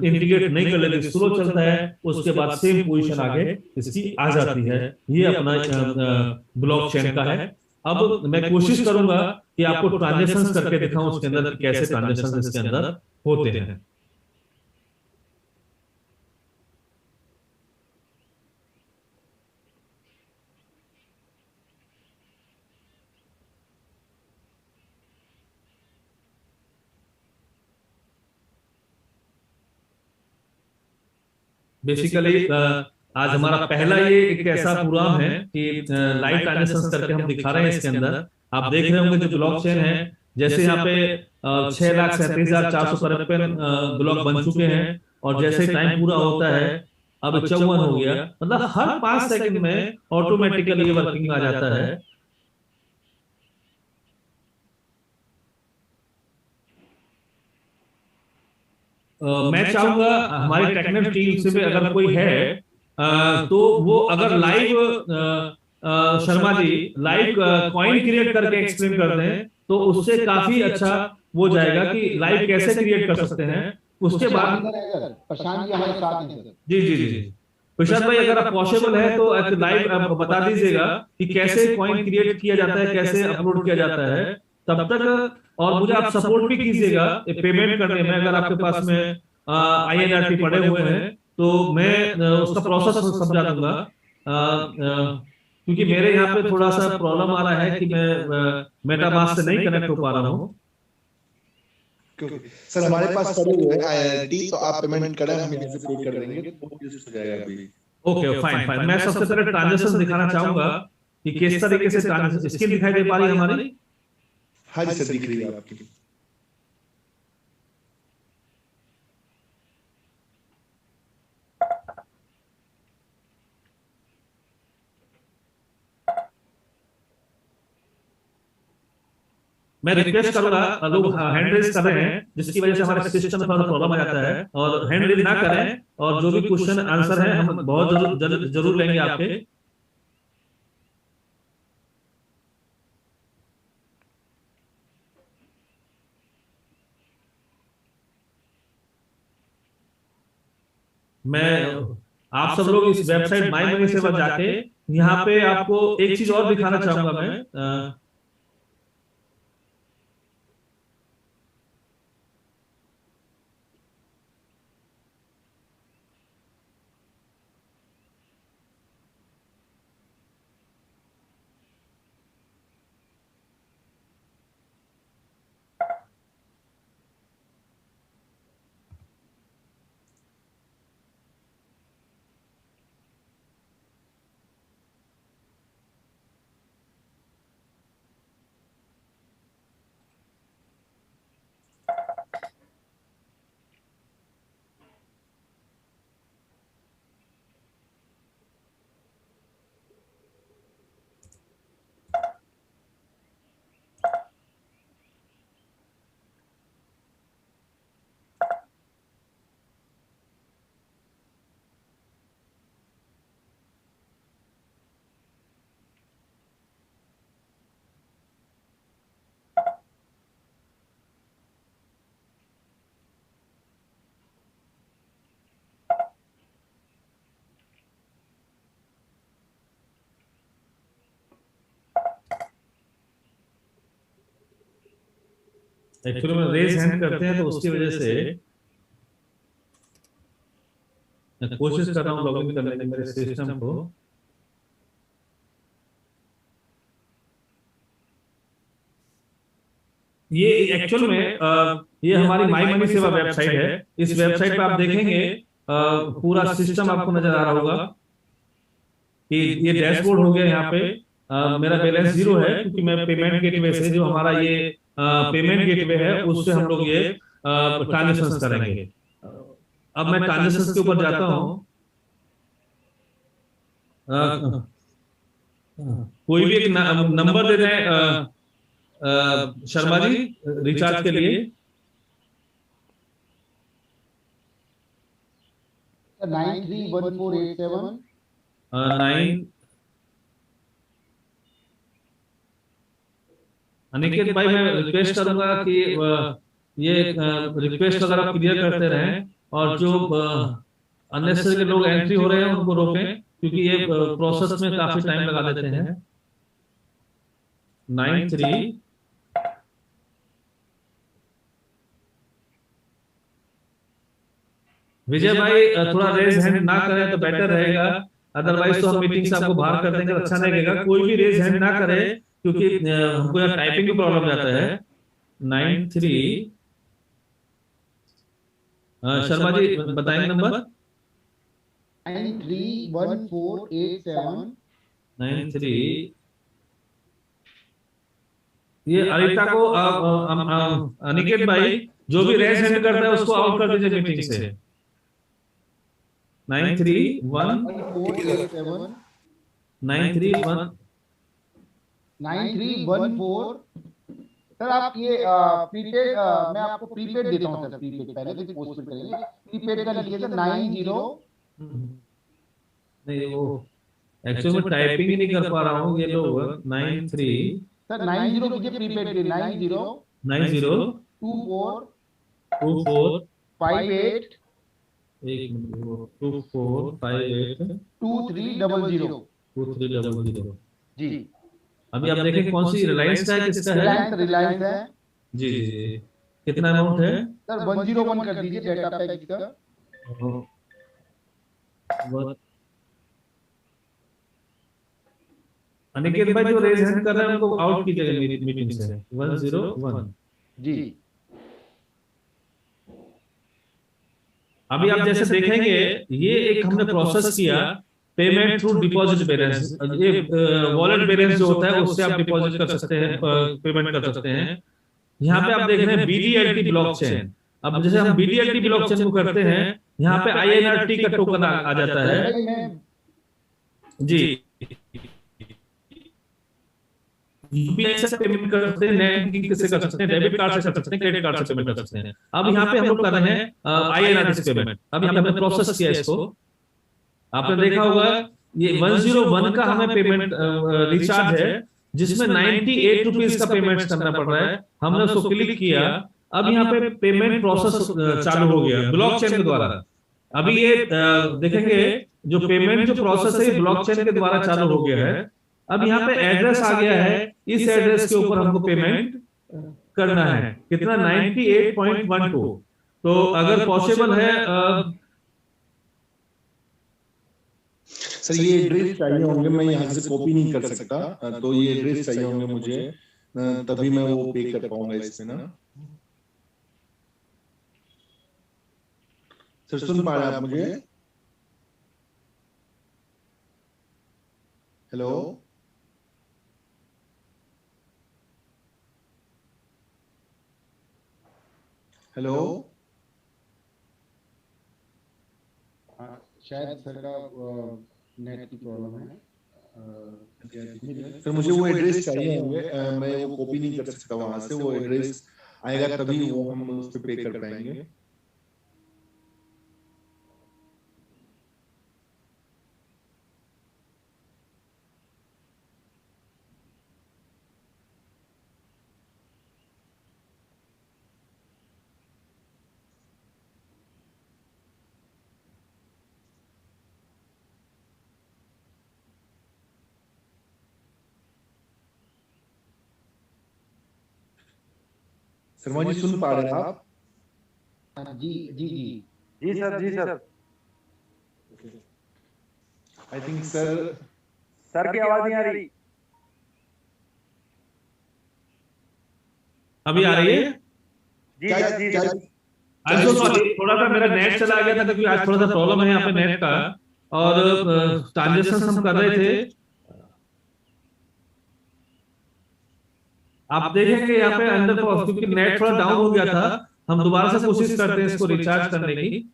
इंटीग्रेट नहीं कर लेते, स्लो चलता है, उसके बाद सेम पोजीशन आगे इसकी आ जाती है। ये अपना ब्लॉकचेन का है। अब मैं कोशिश करूंगा कि आपको ट्रांजेक्शंस करके दिखाऊं उसके अंदर कैसे ट्रांजेक्शंस इसके अंदर होते हैं। बेसिकली आज हमारा पहला ये एक ऐसा प्रोग्राम है कि लाइव ट्रांजेक्शंस करके हम दिखा रहे हैं इसके अंदर। आप देख रहे होंगे जो ब्लॉकचेन है, जैसे यहाँ पे 6,37,453 ब्लॉक बन चुके हैं, और जैसे टाइम पूरा होता है अब 54 हो गया, मतलब हर 5 सेकंड में ऑटोमेटिकली ये वर्किंग आ जाता है। मैं चाहूंगा हमारी टेक्निकल टीम से भी अगर कोई है तो वो अगर live Sharma ji live coin create करके एक्सप्लेन कर दें तो उससे काफी अच्छा वो जाएगा कि लाइव कैसे क्रिएट कर सकते हैं। उसके बाद प्रशांत जी हमारे साथ हैं सर। जी जी जी प्रशांत भाई, अगर आप पॉसिबल है तो लाइव बता दीजिएगा कि कैसे कॉइन क्रिएट किया जाता है, कैसे अपलोड किया जाता है तब तक। और मुझे आप सपोर्ट भी कीजिएगा पेमेंट करने में। अगर आपके पास में INRT पड़े हुए हैं तो मैं उसका प्रोसेस समझा दूंगा, क्योंकि मेरे यहाँ पे थोड़ा सा प्रॉब्लम आ रहा है कि मैं मेटामास्क से नहीं कनेक्ट हो पा रहा हूँ। सर हमारे पास पड़े हुए हैं INRT, तो आप पेमेंट करें, हम यहाँ से पे कर देंगे तो हो जाएगा अभी। Okay fine fine. मैं सबसे पहले ट्रांजेक्शन दिखाना चाहूंगा कि किस तरीके से ट्रांजेक्शन स्क्रीन दिखाई दे पा रही है हमारी। हाँ जी सर, दिख रही है आपकी। मैं रिक्वेस्ट करूंगा, लोग हैंड रेज कर रहे हैं जिसकी वजह से हमारे सिस्टम में थोड़ा प्रॉब्लम आ जाता है, और हैंड रेज ना करें, और जो भी क्वेश्चन आंसर है हम बहुत जरूर लेंगे आपके। मैं आप सब लोग इस वेबसाइट माई मनी सेवा जाके यहाँ पे आपको एक चीज और दिखाना चाहूंगा मैं। एक्चुअली में रेज हैंड करते हैं तो उसकी वजह से मैं कोशिश कर रहा हूँ लॉगिन करने की मेरे सिस्टम को। ये एक्चुअल में ये हमारी माई मनी सेवा वेबसाइट है। इस वेबसाइट पे आप देखेंगे पूरा सिस्टम आपको नजर आ रहा होगा कि ये डैशबोर्ड हो गया। यहाँ पे मेरा बैलेंस 0 है क्योंकि मैं पेमेंट गेटवे से, जो हमारा ये पेमेंट गेटवे है, उससे हम लोग ये ट्रांजेक्शन करेंगे। अब मैं ट्रांजेक्शन के ऊपर जाता हूँ। कोई भी एक नंबर दे दें शर्मा जी रिचार्ज के लिए। 931487 9। अनिकेत भाई मैं रिक्वेस्ट करूंगा कि ये रिक्वेस्ट अगर आप क्लियर करते रहें, और जो अननेसेसरी लोग एंट्री हो रहे हैं उनको रोकें, क्योंकि ये प्रोसेस में काफी टाइम लगा देते हैं। 93। विजय भाई थोड़ा रेज हैंड ना करें तो बेटर रहेगा, अदरवाइज तो हम मीटिंग से आपको बाहर कर देंगे, अच्छा नहीं लगेगा। कोई भी रेज हैंड ना करे क्योंकि हमको यहाँ टाइपिंग में प्रॉब्लम जाता है। 93। शर्मा जी बताएंगे नंबर। 931487 93। ये अरिता को अनिकेत भाई जो भी रेज हैंड करता है उसको आउट कर दीजिए मीटिंग से। 931487 9314। सर आप ये प्रीपेड, मैं आपको प्रीपेड देता हूँ सर। प्रीपेड पहले तो पोस्टपेड करेंगे। प्रीपेड का लिखिए सर 90। नहीं वो एक्चुअली मैं टाइपिंग ही नहीं कर पा रहा हूँ ये लोग। 93 सर 90 कीजिए प्रीपेड के। 90 24 58 एक मिनट, 2458 2300 2300 जी। अभी आप देखें कौन सी रिलायंस का है, किसका है? रिलायंस है जी जी जी। कितना अमाउंट है सर? 101 कर दीजिए डेटा पैक का। अनिकेत भाई जो रेज हैंड कर रहे हैं उनको आउट कीजिएगा मीटिंग से। 101 जी। अभी आप जैसे देखेंगे ये एक हमने प्रोसेस किया पेमेंट थ्रू डिपॉजिट बैलेंस। ये वॉलेट बैलेंस जो होता है उससे आप डिपॉजिट कर सकते हैं, पेमेंट कर सकते हैं। यहाँ पे आप देख रहे हैं BDLT ब्लॉकचेन। अब जैसे हम BDLT ब्लॉकचेन को करते हैं, यहाँ पे INRT का टोकन आ जाता है जी। यूपीआई से पेमेंट कर सकते हैं, नेट बैंकिंग से कर सकते हैं, डेबिट कार्ड से कर सकते हैं, क्रेडिट कार्ड से पेमेंट कर सकते हैं। अब यहाँ पे हम लोग कर रहे हैं INRTC पेमेंट। अब यहाँ पे हमने प्रोसेस किया इसको, आपने देखा होगा ये 101 का हमें पेमेंट रिचार्ज है, जिसमें 98 रुपीज का पेमेंट करना पड़ रहा है। हमने उसको क्लिक किया, अब यहाँ पे पेमेंट प्रोसेस चालू हो गया ब्लॉकचेन के द्वारा। अभी ये देखेंगे जो पेमेंट जो प्रोसेस है ब्लॉकचेन के द्वारा चालू हो गया है। अब यहाँ पे एड्रेस आ गया है, इस एड्रेस के ऊपर हमको पेमेंट करना है, कितना 98.12। तो अगर पॉसिबल है सर ये एड्रेस चाहिए होंगे, मैं यहाँ से कॉपी नहीं कर सकता, तो ये एड्रेस चाहिए होंगे मुझे, तभी मैं वो पे कर पाऊंगा इसमें ना। सर सुन पा रहे हैं आप मुझे? हेलो हेलो, शायद सर का नेट की प्रॉब्लम है। सर मुझे वो एड्रेस चाहिए होंगे, मैं वो कॉपी नहीं कर सकता वहां से, वो एड्रेस आएगा तभी वो हम उस पे कर पाएंगे। शर्मा जी सुन पा रहे हैं आप? जी जी जी जी सर, जी सर। आई थिंक सर की आवाज नहीं आ रही। अभी आ रही है? जी सर, जी सर। आज तो सॉरी, थोड़ा सा मेरा नेट चला गया था क्योंकि आज थोड़ा सा प्रॉब्लम है यहाँ पे नेट का, और ट्रांजेक्शन हम कर रहे थे। आप देखेंगे यहाँ पे अंदर क्योंकि नेट थोड़ा डाउन हो गया था, हम दोबारा से कोशिश करते हैं इसको रिचार्ज करने की।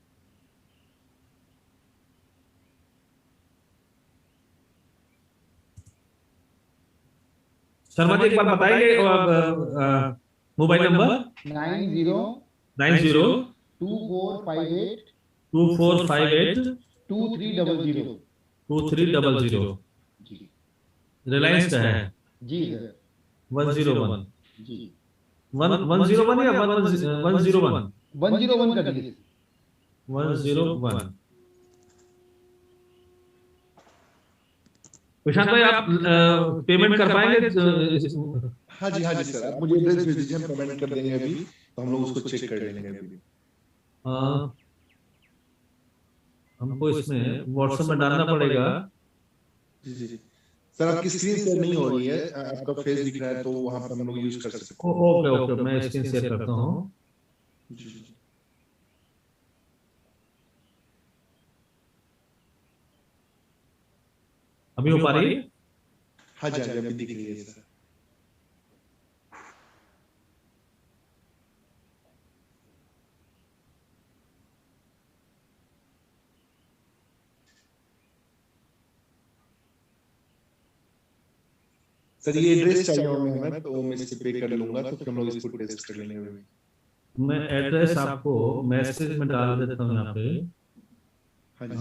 शर्मा जी एक बार बताएंगे मोबाइल नंबर 90 2458 2300 जी रिलायंस का है। जी सर 101 जी 101 या 101 101 कर दीजिए 101। प्रशांत भाई आप पेमेंट कर पाएंगे? हाँ जी सर, आप मुझे एड्रेस भेज दीजिए, हम पेमेंट कर देंगे अभी, तो हम लोग उसको चेक कर लेंगे अभी। हमको इसमें व्हाट्सएप में डालना पड़ेगा। जी सर, आपकी स्क्रीन शेयर नहीं हो रही है, आपका फेस दिख रहा है, तो वहां पर हम लोग यूज कर सकते हैं। ओके मैं स्क्रीन शेयर करता हूँ। जी अभी हो पा रही है? हाँ जी अभी दिख रही है सर। सर ये एड्रेस चाहिए होंगे हमें, तो मैं इससे पे कर लूंगा, तो फिर हम लोग इसको टेस्ट कर लेंगे अभी। मैं एड्रेस आपको मैसेज में डाल देता हूँ यहाँ पे। हाँ जी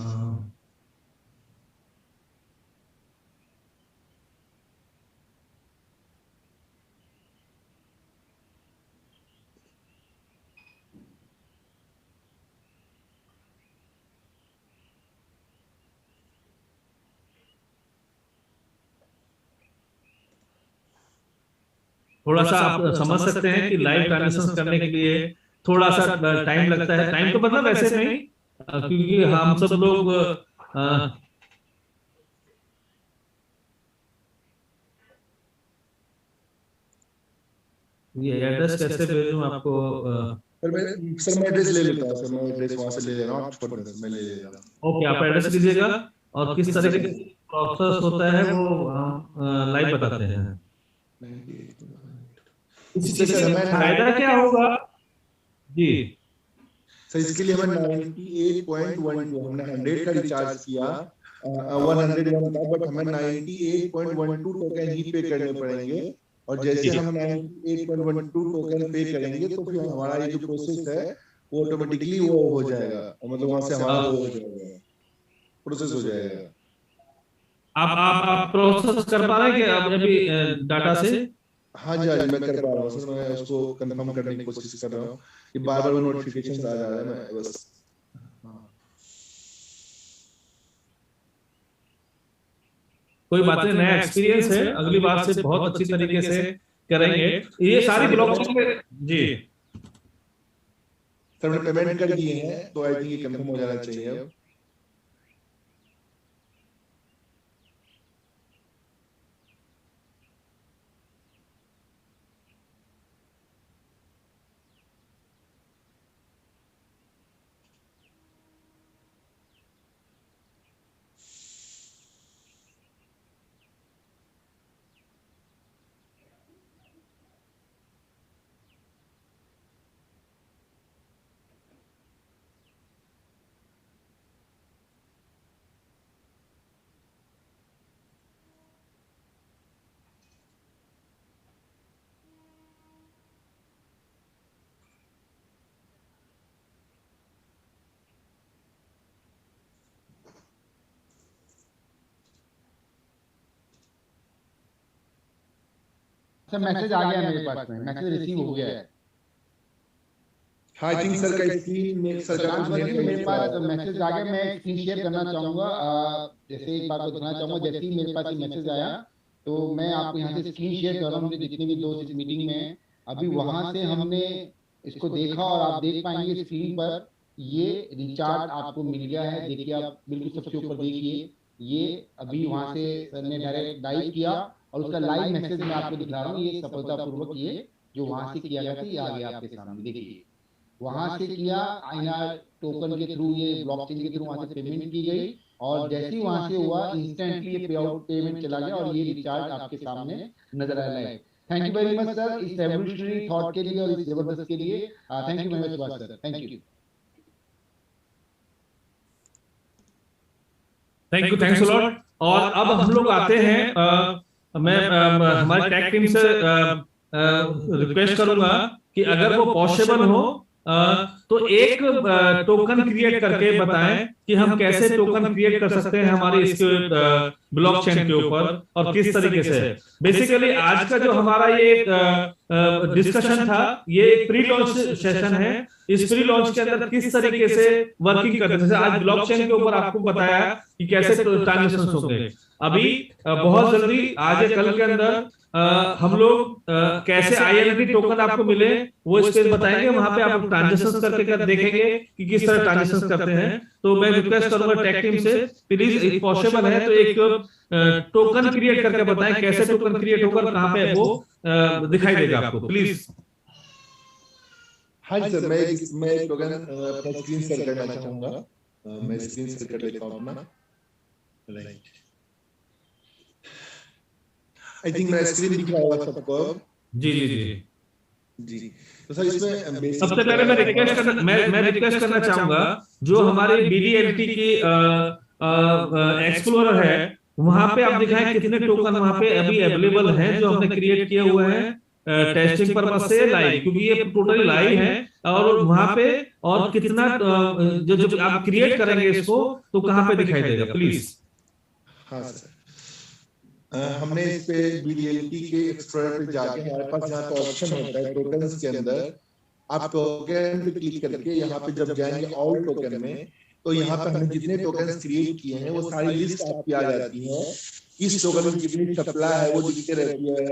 थोड़ा सा आप समझ सकते हैं कि लाइव ट्रांजेक्शन करने के लिए थोड़ा सा टाइम लगता है। टाइम तो मतलब वैसे नहीं, क्योंकि हम सब लोग ये एड्रेस कैसे भेजूं आपको? सर मैं एड्रेस ले लेता हूँ, सर मैं एड्रेस वहां से ले ले रहा हूँ, आप मैं ले ले रहा हूँ। ओके आप एड्रेस लीजिएगा, और किस तरह के प्रोसेस होता है वो लाइव बताते हैं। इससे फायदा क्या होगा जी? सर इसके लिए हमें 98.12 हमने 100 का रिचार्ज किया, 101 था, बट हमें 98.12 टोकन ही पे करने पड़ेंगे, और जैसे हम 98.12 टोकन पे करेंगे तो फिर हमारा ये जो प्रोसेस है वो ऑटोमेटिकली वो हो जाएगा, मतलब वहां से हमारा वो हो जाएगा, प्रोसेस हो जाएगा। आप प्रोसेस कर पा रहे हैं क्या अभी डाटा से? हाँ जी, मैं कर पा रहा हूँ सर, मैं उसको कंफर्म करने की कोशिश कर रहा हूँ कि बार बार नोटिफिकेशन आ जा रहा है, मैं बस कोई बात नहीं, नया एक्सपीरियंस है, अगली बार से बहुत अच्छी तरीके से करेंगे ये सारी ब्लॉकचेन में। जी सर, मैंने पेमेंट कर दिए हैं तो आई थिंक ये कंफर्म हो जाना चाहिए अब। सर मैसेज आ गया मेरे पास में, मैसेज रिसीव हो गया है। हाँ, आई थिंक सर का स्क्रीन में सर का मेरे पास मैसेज आ गया, मैं स्क्रीन शेयर करना चाहूंगा। जैसे एक बात को दिखाना चाहूंगा, जैसे ही मेरे पास मैसेज आया तो मैं आपको यहाँ से स्क्रीन शेयर कर रहा हूँ। मेरे जितने भी दोस्त इस मीटिंग में हैं, अभी वहां से हमने इसको देखा और आप देख पाएंगे स्क्रीन पर ये रिचार्ज आपको मिल गया है। देखिए आप बिल्कुल सबसे ऊपर देखिए, ये अभी वहां से सर ने डायरेक्ट डाइव किया और उसका लाइव मैसेज मैं आपको दिखा रहा हूँ। ये सफलतापूर्वक ये जो वहां से किया गया था ये आ गया आपके सामने। देखिए वहां से किया INR टोकन के थ्रू, ये ब्लॉकचेन के थ्रू वहां से पेमेंट की गई और जैसे ही वहां से हुआ इंस्टेंटली ये पे आउट पेमेंट चला गया और ये रिचार्ज आपके सामने नजर आ रहा है। Thank you very much sir इस रेवोल्यूशनरी थॉट के लिए और इस जबरदस्त के लिए। Thank you very much sir, thank you. Thanks a lot. और अब हम लोग आते हैं, मैं हमारी टैग टीम से रिक्वेस्ट करूंगा कि अगर वो पॉसिबल हो तो एक टोकन क्रिएट करके बताएं कि हम कैसे टोकन क्रिएट कर सकते हैं हमारे इस ब्लॉकचेन के ऊपर और किस तरीके से। बेसिकली आज का जो हमारा ये डिस्कशन था ये एक प्री लॉन्च सेशन है। इस प्री लॉन्च के अंदर किस तरीके से वर्किंग करते हैं, जैसे आज ब्लॉकचेन के ऊपर आपको बताया कि कैसे ट्रांजेक्शन होंगे। अभी बहुत जल्दी आज या कल के अंदर हम लोग कैसे INT टोकन आपको मिले वो इस पे बताएंगे। वहां पे आप ट्रांजेक्शन करके देखेंगे कि किस तरह ट्रांजेक्शन करते हैं। तो मैं रिक्वेस्ट करूंगा टैग टीम से प्लीज इफ पॉसिबल है तो एक टोकन क्रिएट करके बताएं कैसे टोकन क्रिएट होगा, कहां पे वो दिखाई देगा आपको प्लीज। हाँ सर, मैं टोकन अपना स्क्रीन शेयर करना चाहूंगा। मैं स्क्रीन शेयर कर लेता हूं अपना। राइट, आई थिंक मेरा स्क्रीन दिख रहा होगा सबको। जी जी जी जी। तो सर इसमें सबसे पहले मैं रिक्वेस्ट करना चाहूंगा जो हमारे BDLT की एक्सप्लोरर है वहां पे आप दिखाएं कितने टोकन वहां पे अभी अवेलेबल हैं जो हमने क्रिएट किए हुए हैं टेस्टिंग पर्पस से लाइव, क्योंकि ये टोटली लाइव है। और वहां पे और कितना जो आप क्रिएट करेंगे इसको तो कहां पे दिखाई देगा प्लीज। हाँ सर, हमने इस पे BDLT के एक्सप्लोरर पे जाके हमारे पास यहाँ पे ऑप्शन होता है टोकन्स के अंदर, आप टोकन पे क्लिक करके यहाँ पे जब जाएंगे ऑल टोकन में तो यहाँ पे हमने जितने टोकन्स क्रिएट किए हैं वो सारी लिस्ट आपकी आ जाती है। किस टोकन में कितनी सप्लाई है वो दिखते रहती है,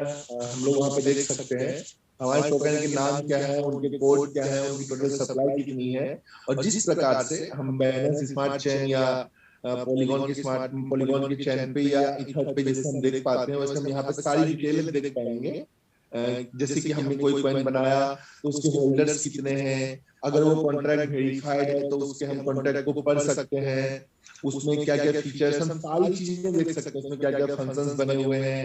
हम लोग वहाँ पे देख सकते हैं हमारे टोकन के नाम क्या है, उनके कोड क्या है, उनकी टोटल सप्लाई कितनी है। और जिस प्रकार से हम बैलेंस स्मार्ट चेन या पॉलीगॉन की चैन पे या इथर पे जैसे हम देख पाते हैं वैसे हम यहाँ पे सारी डिटेल देख पाएंगे। जैसे कि हमने कोई कॉइन बनाया तो उसके होल्डर्स कितने हैं, अगर वो कॉन्ट्रैक्ट वेरीफाइड है तो उसके हम कॉन्ट्रैक्ट को पढ़ सकते हैं, उसमें क्या क्या फीचर्स, हम सारी चीजें देख सकते हैं, उसमें क्या क्या फंक्शंस बने हुए हैं,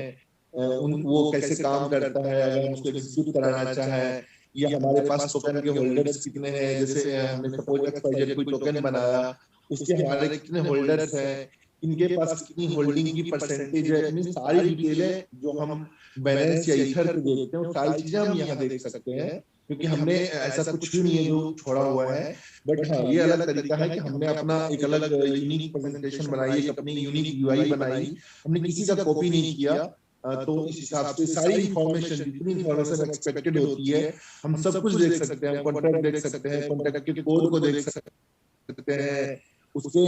वो कैसे काम करता है, अगर हम उसको एग्जीक्यूट कराना चाहें, या हमारे पास टोकन के होल्डर्स कितने हैं। जैसे हमने सपोज XYZ कोई टोकन बनाया उसके हमारे कितने होल्डर्स हैं, इनके पास कितनी होल्डिंग की परसेंटेज है, इतनी सारी डिटेलें जो हम बैलेंस या ईथर पे देखते हैं, वो सारी चीजें हम यहाँ देख सकते हैं, क्योंकि हमने ऐसा कुछ भी नहीं है जो छोड़ा हुआ है। बट हाँ, ये अलग तरीका है कि हमने अपना एक अलग यूनिक प्रेजेंटेशन बनाई, एक अपनी यूनिक यूआई बनाई, हमने किसी का कॉपी नहीं किया। तो इस हिसाब से सारी इंफॉर्मेशन, जितनी इंफॉर्मेशन एक्सपेक्टेड होती है, हम सब कुछ देख सकते हैं। कॉन्ट्रैक्ट देख सकते हैं, कॉन्ट्रैक्ट के कोड को देख सकते हैं, उसके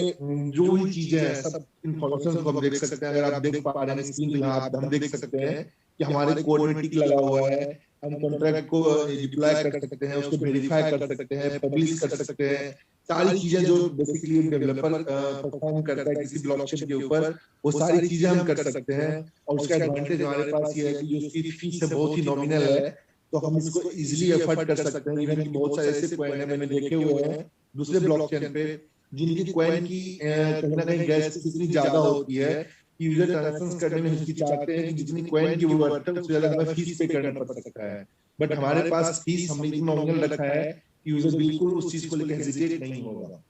जो भी चीजें हैं सब इंफॉर्मेशन को हम देख सकते हैं। अगर आप देख पा रहे हैं स्क्रीन पे, यहाँ हम देख सकते हैं कि हमारे कोड में टिक लगा हुआ है। हम कॉन्ट्रैक्ट को डिप्लॉय कर सकते हैं, उसको वेरीफाई कर सकते हैं, पब्लिश कर सकते हैं। सारी चीजें जो बेसिकली डेवलपर परफॉर्म करता है किसी ब्लॉकचेन के ऊपर, वो सारी चीजें हम कर सकते हैं। और उसका एडवांटेज हमारे पास ये है कि जो उसकी फीस है बहुत ही नॉमिनल है, तो हम इसको इजीली अफोर्ड कर सकते हैं। इवन बहुत सारे ऐसे कॉइन है मैंने देखे हुए हैं दूसरे ब्लॉकचेन पे, जिनकी कॉइन की कहीं ना कहीं गैस इतनी ज्यादा होती है कि यूजर ट्रांजैक्शंस करने में हिचकिचाते हैं कि जितनी कॉइन की वर्थ है उससे ज्यादा हमें फीस पे करना पड़ सकता है। बट हमारे पास फीस हमने इतना नॉमिनल रखा है कि यूजर बिल्कुल उस चीज को लेकर हेजिटेट नहीं होगा।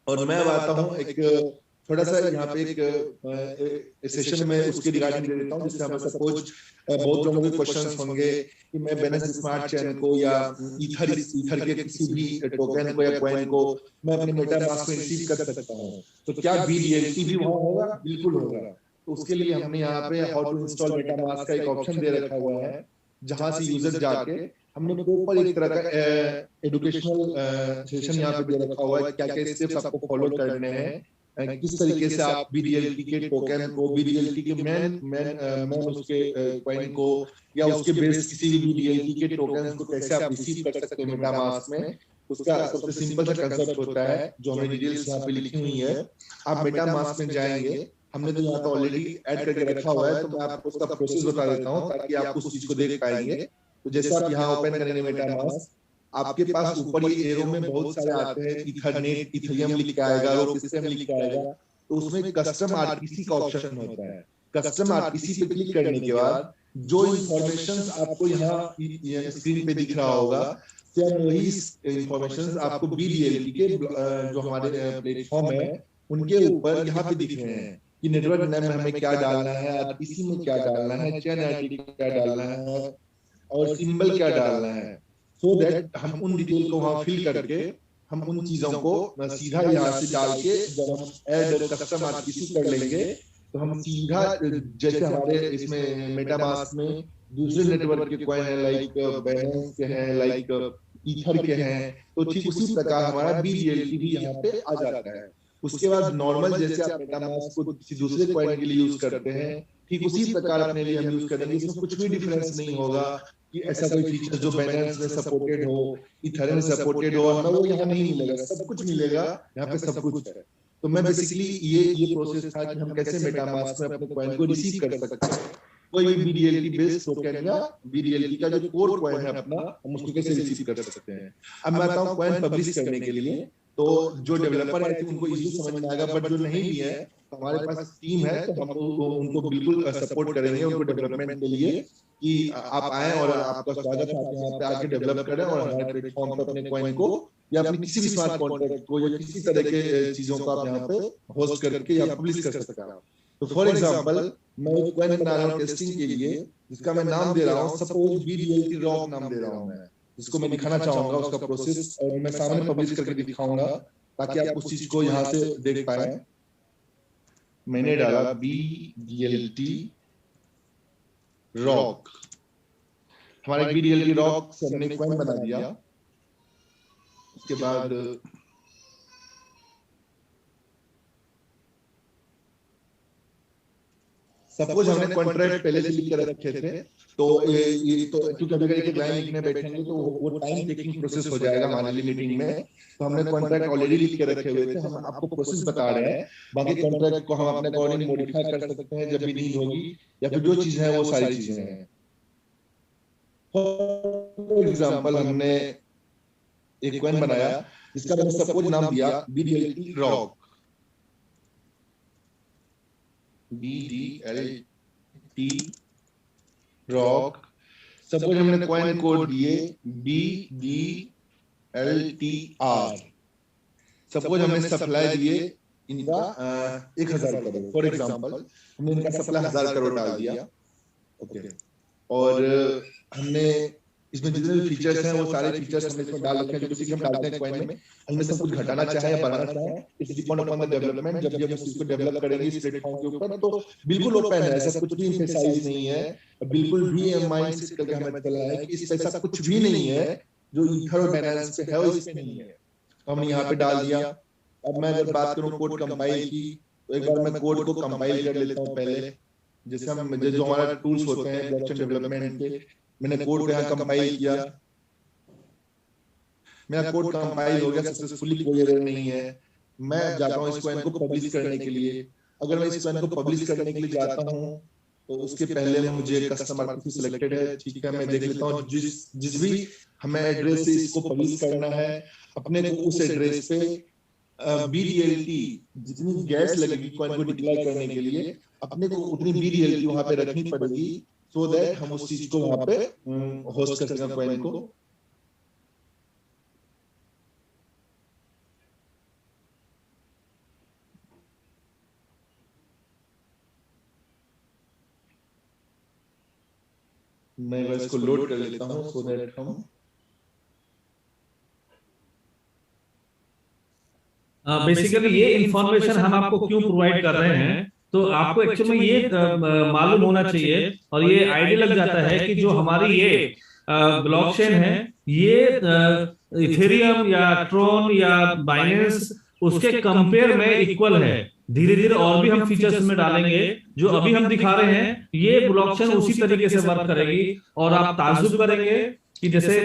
और मैं आता हूँ एक थोड़ा सा यहाँ पे एक सेशन में उसके रिगार्डिंग दे देता हूँ, जिससे हमें सपोज बहुत लोगों के क्वेश्चंस होंगे कि मैं बैलेंस स्मार्ट चेन को या ईथर के किसी भी टोकन को या कॉइन को मैं अपने मेटामास्क में रिसीव कर सकता हूँ, तो क्या BDLT भी वहाँ होगा? बिल्कुल होगा। तो उसके लिए हमने यहाँ पे हाउ टू इंस्टॉल मेटामास्क का एक ऑप्शन दे रखा हुआ है, जहां से यूजर जाके हमने ऊपर एक तरह का एजुकेशनल सेशन यहाँ पे दे रखा हुआ है, क्या क्या स्टेप्स आपको फॉलो करने हैं, किस तरीके से आप BDLT के टोकन को, BDLT के मैन उसके कॉइन को या उसके बेस किसी भी BDLT के टोकन को कैसे आप रिसीव कर सकते हैं मेटामास्क में। उसका सबसे सिंपल सा कंसेप्ट होता है जो हमें डिटेल्स यहाँ पे लिखी हुई है। आप मेटामास्क में जाएंगे, हमने तो यहाँ पे ऑलरेडी ऐड करके रखा हुआ है, तो मैं आपको उसका प्रोसेस बता देता हूँ ताकि आप उस चीज को देख पाएंगे। तो जैसे आप यहाँ ओपन करेंगे मेटामास्क, आपके पास ऊपर ये एरो में बहुत सारे आते हैं, इथरनेट, इथेरियम लिख के आएगा, रो सिस्टम लिख के आएगा, तो उसमें कस्टम आरपीसी का ऑप्शन होता है। कस्टम आरपीसी पे क्लिक करने के बाद जो इंफॉर्मेशंस आपको यहाँ स्क्रीन पे दिख रहा होगा, वही इंफॉर्मेशंस आपको BDLT के जो हमारे प्लेटफॉर्म है उनके ऊपर यहाँ पे दिख रहे हैं कि नेटवर्क नेम में हमें क्या डालना है, आरपीसी में क्या डालना है, चेन आईडी क्या डालना है और सिंबल क्या डालना है, सो दैट हम उन डिटेल को वहां फिल करके हम उन चीजों को सीधा यहाँ से डाल के जब हम ऐड कस्टम आरपीसी कर लेंगे, तो हम सीधा जैसे हमारे इसमें मेटामास्क में दूसरे नेटवर्क के कॉइन है, लाइक बैलेंस के हैं, लाइक ईथर के हैं, तो ठीक उसी प्रकार हमारा BDLT भी यहाँ पे आ जाता है। उसके बाद नॉर्मल जैसे आप मेटामास्क को किसी दूसरे कॉइन के लिए यूज करते हैं, ठीक उसी प्रकार अपने लिए हम यूज करेंगे। इसमें कुछ भी डिफरेंस नहीं होगा कि ऐसा कोई फीचर जो बैलेंस में सपोर्टेड हो, ईथर में सपोर्टेड हो, हमें वो यहाँ नहीं मिलेगा, सब कुछ मिलेगा यहाँ पे, सब कुछ है। तो मैं बेसिकली ये प्रोसेस था कि हम कैसे मेटामास्क में अपने कॉइन को रिसीव कर सकते हैं, कोई BDLT बेस्ड टोकन या BDLT का जो कोर कॉइन है अपना, हम उसको कैसे रिसीव कर सकते हैं। अब मैं आता हूँ कॉइन पब्लिश करने के लिए, तो जो डेवलपर है उनको इजीली समझ में आएगा, बट जो नहीं भी है हमारे पास टीम है, तो हम उनको बिल्कुल सपोर्ट करेंगे उनको डेवलपमेंट के लिए कि आप आए और आपका स्वागत है, आप यहाँ पे आके डेवलप करें और हमारे प्लेटफॉर्म पर अपने कॉइन को या अपनी किसी भी स्मार्ट कॉन्ट्रैक्ट को या किसी तरह के चीजों को आप यहाँ पे होस्ट करके या पब्लिश कर सकते हैं। तो फॉर एग्जांपल मैं एक कॉइन बना रहा हूँ टेस्टिंग के लिए, जिसका मैं नाम दे रहा हूँ सपोज BDLT रॉक नाम दे रहा हूँ मैं, जिसको मैं दिखाना चाहूंगा उसका प्रोसेस, और मैं सामने पब्लिश करके दिखाऊंगा ताकि आप उस चीज को यहाँ से देख पाए। मैंने डाला BDLT रॉक, हमारे BDLT रॉक से हमने कॉइन बना दिया। उसके बाद सपोज हमने कॉन्ट्रैक्ट पहले से लिख कर रखे थे, तो ये तो क्योंकि अगर एक लाइन लिखने बैठेंगे तो वो टाइम टेकिंग प्रोसेस हो जाएगा हमारी मीटिंग में, तो हमने कॉन्ट्रैक्ट ऑलरेडी लिख के रखे हुए थे, हम आपको प्रोसेस बता रहे हैं। बाकी कॉन्ट्रैक्ट को हम अपने अकॉर्डिंग मॉडिफाई कर सकते हैं जब भी नीड होगी, या फिर जो चीजें हैं वो सारी चीजें हैं। फॉर एग्जांपल हमने एक कॉइन बनाया जिसका मैंने सपोज नाम दिया BDLT rock, BDLT rock. Suppose हमने कॉइन कोड दिए BDLTR। सपोज हमने सप्लाई दिए इनका 1000 करोड़, फॉर एग्जांपल हमने इनका सप्लाई 1000 करोड़ डाल दिया। ओके, और हमने इसमें जितने भी फीचर्स हैं वो सारे फीचर्स हमने इसमें डाल रखे हैं, जो बेसिकली हम डालते हैं कॉइन में। हमने सब कुछ घटाना चाहे या बढ़ाना चाहे, it's depend upon the development. जब हम इसको डेवलप करेंगे इस प्लेटफॉर्म के ऊपर तो बिल्कुल ओपन है, ऐसा कुछ भी एम्फेसाइज नहीं है, बिल्कुल भी माइंड सेट करके हमें चलना है कि इस पे ऐसा कुछ भी नहीं है जो ईथर और बाइनेंस पे है, इस पे नहीं है। तो हमने यहाँ पे डाल दिया। अब मैं अगर बात करूँ कोड कंपाइल की, तो एक बार मैं कोड को कंपाइल कर लेता हूँ पहले। जैसे हम जो हमारा टूल्स होते हैं ब्लॉकचेन डेवलपमेंट के, मैंने कोड को यहाँ कंपाइल किया, मेरा कोड कंपाइल हो गया सक्सेसफुली, कोई एरर नहीं है। मैं जाता हूँ इस कॉइन को पब्लिश करने के लिए। अगर मैं इस कॉइन को पब्लिश करने के लिए जाता हूँ तो उसके पहले मुझे कस्टमर आरपीसी सिलेक्टेड है, ठीक है। मैं देख लेता हूँ जिस भी हमें एड्रेस से इसको पब्लिश करना है, अपने को उस एड्रेस पे BDLT जितनी गैस लगेगी कॉइन को डिप्लॉय करने के लिए, अपने को उतनी BDLT वहां पे रखनी पड़ेगी, सो दैट हम उस चीज को वहां पे होस्ट कर सकें कॉइन को। मैं इसको लोड कर लेता हूं सो दैट हम बेसिकली ये इंफॉर्मेशन हम आपको क्यों प्रोवाइड कर रहे हैं, तो आपको एक्चुअली में ये मालूम होना चाहिए और ये आइडिया लग जाता है कि जो हमारी ये ब्लॉकचेन है ये इथेरियम या ट्रोन या बाइनेंस उसके कंपेयर में इक्वल है। धीरे धीरे और भी हम फीचर्स में डालेंगे, जो अभी हम दिखा रहे हैं ये ब्लॉकचेन उसी तरीके से वर्क करेगी और आप ताज्जुब करेंगे कि जैसे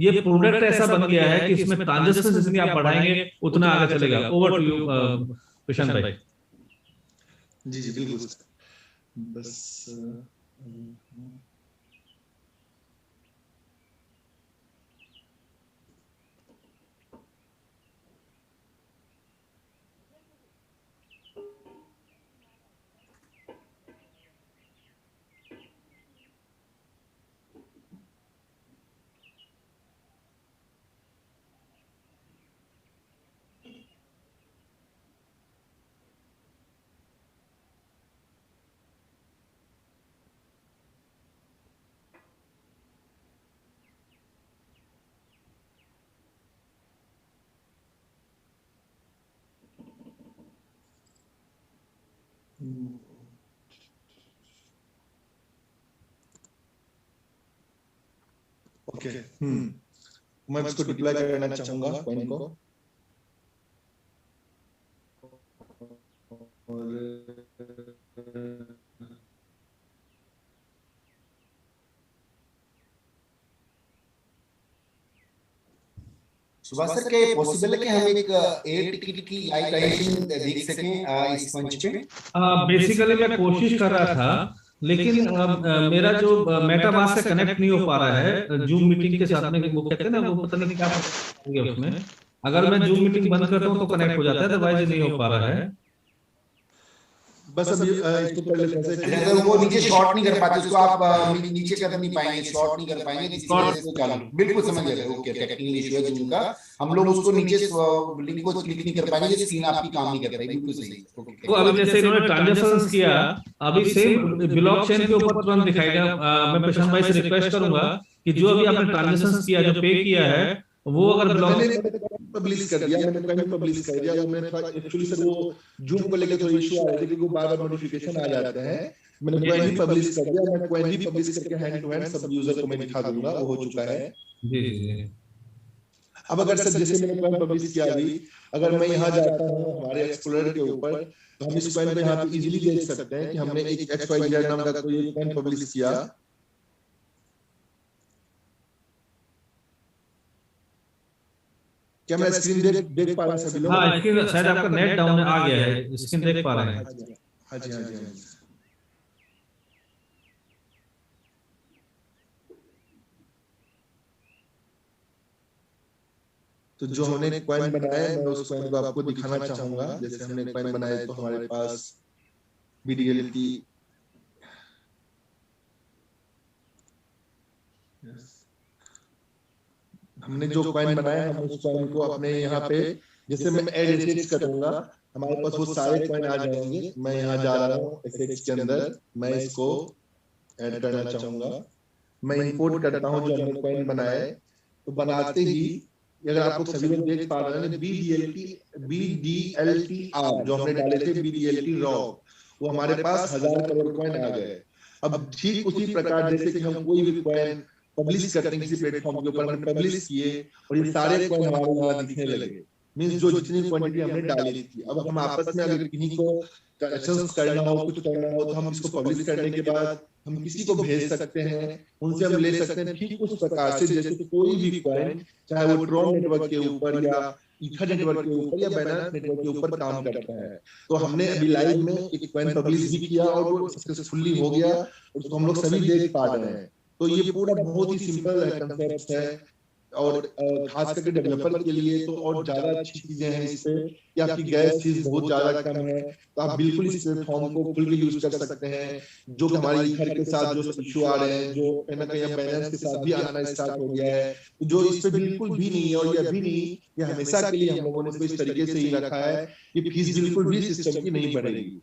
ये प्रोडक्ट ऐसा बन गया है कि इसमें ट्रांजैक्शन जितनी आप बढ़ाएंगे उतना आगे चलेगा। ओवर टू यू प्रशांत भाई। जी बिल्कुल। बस ओके। मैं इसको डिप्लॉय करना चाहूंगा कॉइन को, और सुभाष सर, क्या ये पॉसिबल है कि हम एक एयर टिकट की लाइव ट्रांजैक्शन देख सकें इस मंच पे? बेसिकली मैं कोशिश कर रहा था, लेकिन मेरा जो मेटामास्क से कनेक्ट नहीं हो पा रहा है जूम मीटिंग के साथ में। वो कहते हैं ना, वो पता नहीं क्या हो गया उसमें। अगर मैं जूम मीटिंग बंद करता हूँ तो कनेक्ट हो जाता है, अदरवाइज नहीं हो पा रहा है। बस अभी इसको कर लेते हैं। अगर वो नीचे शॉर्ट नहीं कर पाते उसको आप नीचे कर नहीं पाएंगे, शॉर्ट नहीं कर पाएंगे, इसी वजह से चालू। बिल्कुल समझ गए। ओके, टेक्निकल इशू है जूम का, हम लोग उसको नीचे लिंक को क्लिक नहीं कर पाएंगे, जैसे स्क्रीन आपकी काम नहीं कर रही। बिल्कुल सही। तो अभी जैसे इन्होंने ट्रांजैक्शंस किया, अभी सेम ब्लॉकचेन के ऊपर तुरंत दिखाएगा। मैं प्रशांत भाई से रिक्वेस्ट करूंगा कि जो अभी आपने ट्रांजैक्शंस किया, जो पे किया है, वो अगर ब्लॉक पब्लिश कर दिया, मैंने कहीं पब्लिश कर दिया। और मैंने एक्चुअली सर वो जूम को लेकर थोड़ा इशू आ रहा है कि वो बार-बार नोटिफिकेशन आ जाते हैं। मैंने क्वेरी पब्लिश कर दिया, मैं क्वेरी पब्लिश करके हैंड टू हैंड सब यूजर को मैं दिखा दूंगा, वो हो चुका है। जी जी। अब अगर सर जैसे मैंने क्वेरी पब्लिश किया अभी, अगर मैं यहाँ जाता हूँ हमारे एक्सप्लोरर के ऊपर, तो हम इस क्वेरी पे यहाँ पे इजीली देख सकते हैं कि हमने एक XYZ नाम का कोई क्वेरी पब्लिश किया। क्या मैं स्क्रीन देख पा रहा हूं सभी लोग? हाँ, स्क्रीन शायद आपका नेट डाउन आ गया है, स्क्रीन देख पा रहे हैं। हाँ जी, हाँ जी, हाँ जी। तो जो हमने कॉइन बनाया है, मैं उस कॉइन को आपको दिखाना चाहूंगा। जैसे हमने कॉइन बनाया तो हमारे पास BDLT हमने जो कॉइन बनाया, हम उस कॉइन को अपने यहाँ पे जैसे मैं ऐड एसेट्स करूंगा, हमारे पास वो सारे कॉइन आ जाएंगे। मैं यहाँ जा रहा हूँ एसेट्स के अंदर, मैं इसको ऐड करना चाहूंगा। मैं इंपोर्ट करता हूँ जो हमने कॉइन बनाया है, तो बनाते ही अगर आप लोग सभी लोग देख पा रहे हैं BDLTR जो हमने डाले थे BDLT रॉ, वो हमारे पास 1000 करोड़ कॉइन आ गए। अब ठीक उसी प्रकार जैसे कि हम कोई भी कॉइन पब्लिश करते हैं किसी प्लेटफॉर्म के ऊपर, हमने पब्लिश किए और ये सारे कॉइन हमारे यहाँ दिखने लगे, मींस जो जितनी क्वांटिटी हमने डाली थी। अब हम आपस में अगर किन्हीं को कनेक्शंस करना हो, कुछ करना हो, तो हम इसको पब्लिश करने के बाद हम किसी को भेज सकते हैं, उनसे हम ले सकते हैं। ठीक उस प्रकार से जैसे कोई भी कॉइन, चाहे वो ट्रॉन नेटवर्क के ऊपर या ईथर नेटवर्क के ऊपर या बाइनेंस नेटवर्क के ऊपर काम करता है। तो हमने अभी लाइव में एक कॉइन पब्लिश भी किया और वो सक्सेसफुली हो गया, उसको हम लोग सभी देख पा रहे हैं। तो ये पूरा बहुत ही सिंपल कंसेप्ट है और खास करके डेवलपर के लिए तो और ज्यादा अच्छी चीजें हैं इससे कि आपकी गैस फीस बहुत ज्यादा कम है, तो आप बिल्कुल इस प्लेटफॉर्म को फुल यूज कर सकते हैं। जो हमारे ईथर के साथ जो इशू आ रहे हैं, जो कहीं ना कहीं बाइनेंस के साथ भी आना स्टार्ट हो गया है, जो इस पे बिल्कुल भी नहीं है और ये अभी नहीं, ये हमेशा के लिए हम लोगों ने इसको इस तरीके से ही रखा है कि फीस बिल्कुल भी सिस्टम की नहीं बढ़ेगी।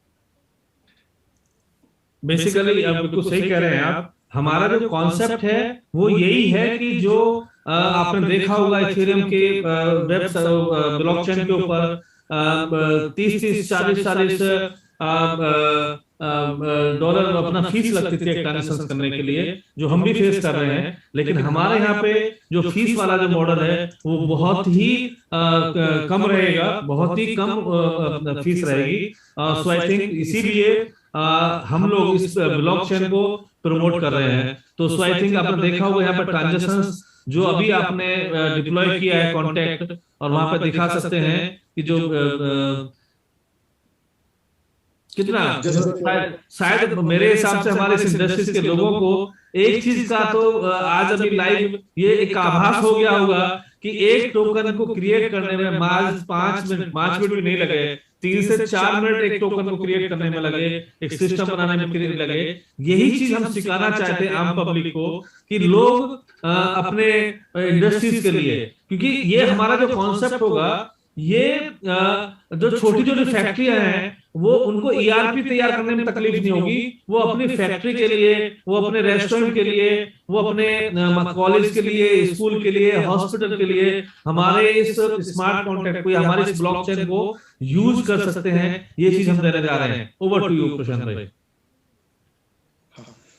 बेसिकली आप बिल्कुल सही कह रहे हैं आप। हमारा जो कॉन्सेप्ट है वो यही है कि जो आपने देखा होगा इथेरियम के वेब ब्लॉकचेन के ऊपर 30-40 डॉलर अपना फीस लगती थी एक ट्रांजेक्शन करने के लिए, जो हम भी फेस कर रहे हैं। लेकिन हमारे यहाँ पे जो फीस वाला जो मॉडल है वो बहुत ही कम रहेगा, बहुत ही कम फीस रहेगी। सो आई थिंक इसीलिए हम लोग इस ब्लॉकचेन को प्रमोट कर रहे हैं। तो सो आई थिंक आपने देखा होगा यहाँ पर ट्रांजेक्शंस जो अभी आपने डिप्लॉय किया है कॉन्टैक्ट, और वहां पर दिखा सकते हैं कि जो कितना शायद मेरे हिसाब से हमारे इस इंडस्ट्रीज के लोगों को एक चीज का तो आज अभी लाइव ये एक आभास हो गया होगा कि एक टोकन को क्रिएट करने में 5 मिनट भी नहीं लगे, 3 से 4 मिनट एक टोकन को क्रिएट करने में लगे, एक सिस्टम बनाने में लगे। यही चीज हम सिखाना चाहते हैं आम पब्लिक को कि लोग अपने इंडस्ट्रीज के लिए, क्योंकि ये हमारा जो कॉन्सेप्ट होगा, ये जो छोटी छोटी फैक्ट्रियां हैं वो उनको ERP तैयार करने में तकलीफ नहीं होगी। वो अपनी फैक्ट्री के लिए, वो अपने रेस्टोरेंट के लिए, वो अपने कॉलेज के लिए, स्कूल के लिए, हॉस्पिटल के लिए हमारे इस स्मार्ट कॉन्ट्रैक्ट को, हमारे इस ब्लॉकचेन को यूज कर सकते हैं। ये चीज हम देने जा रहे हैं। ओवर टू यू प्रशांत भाई।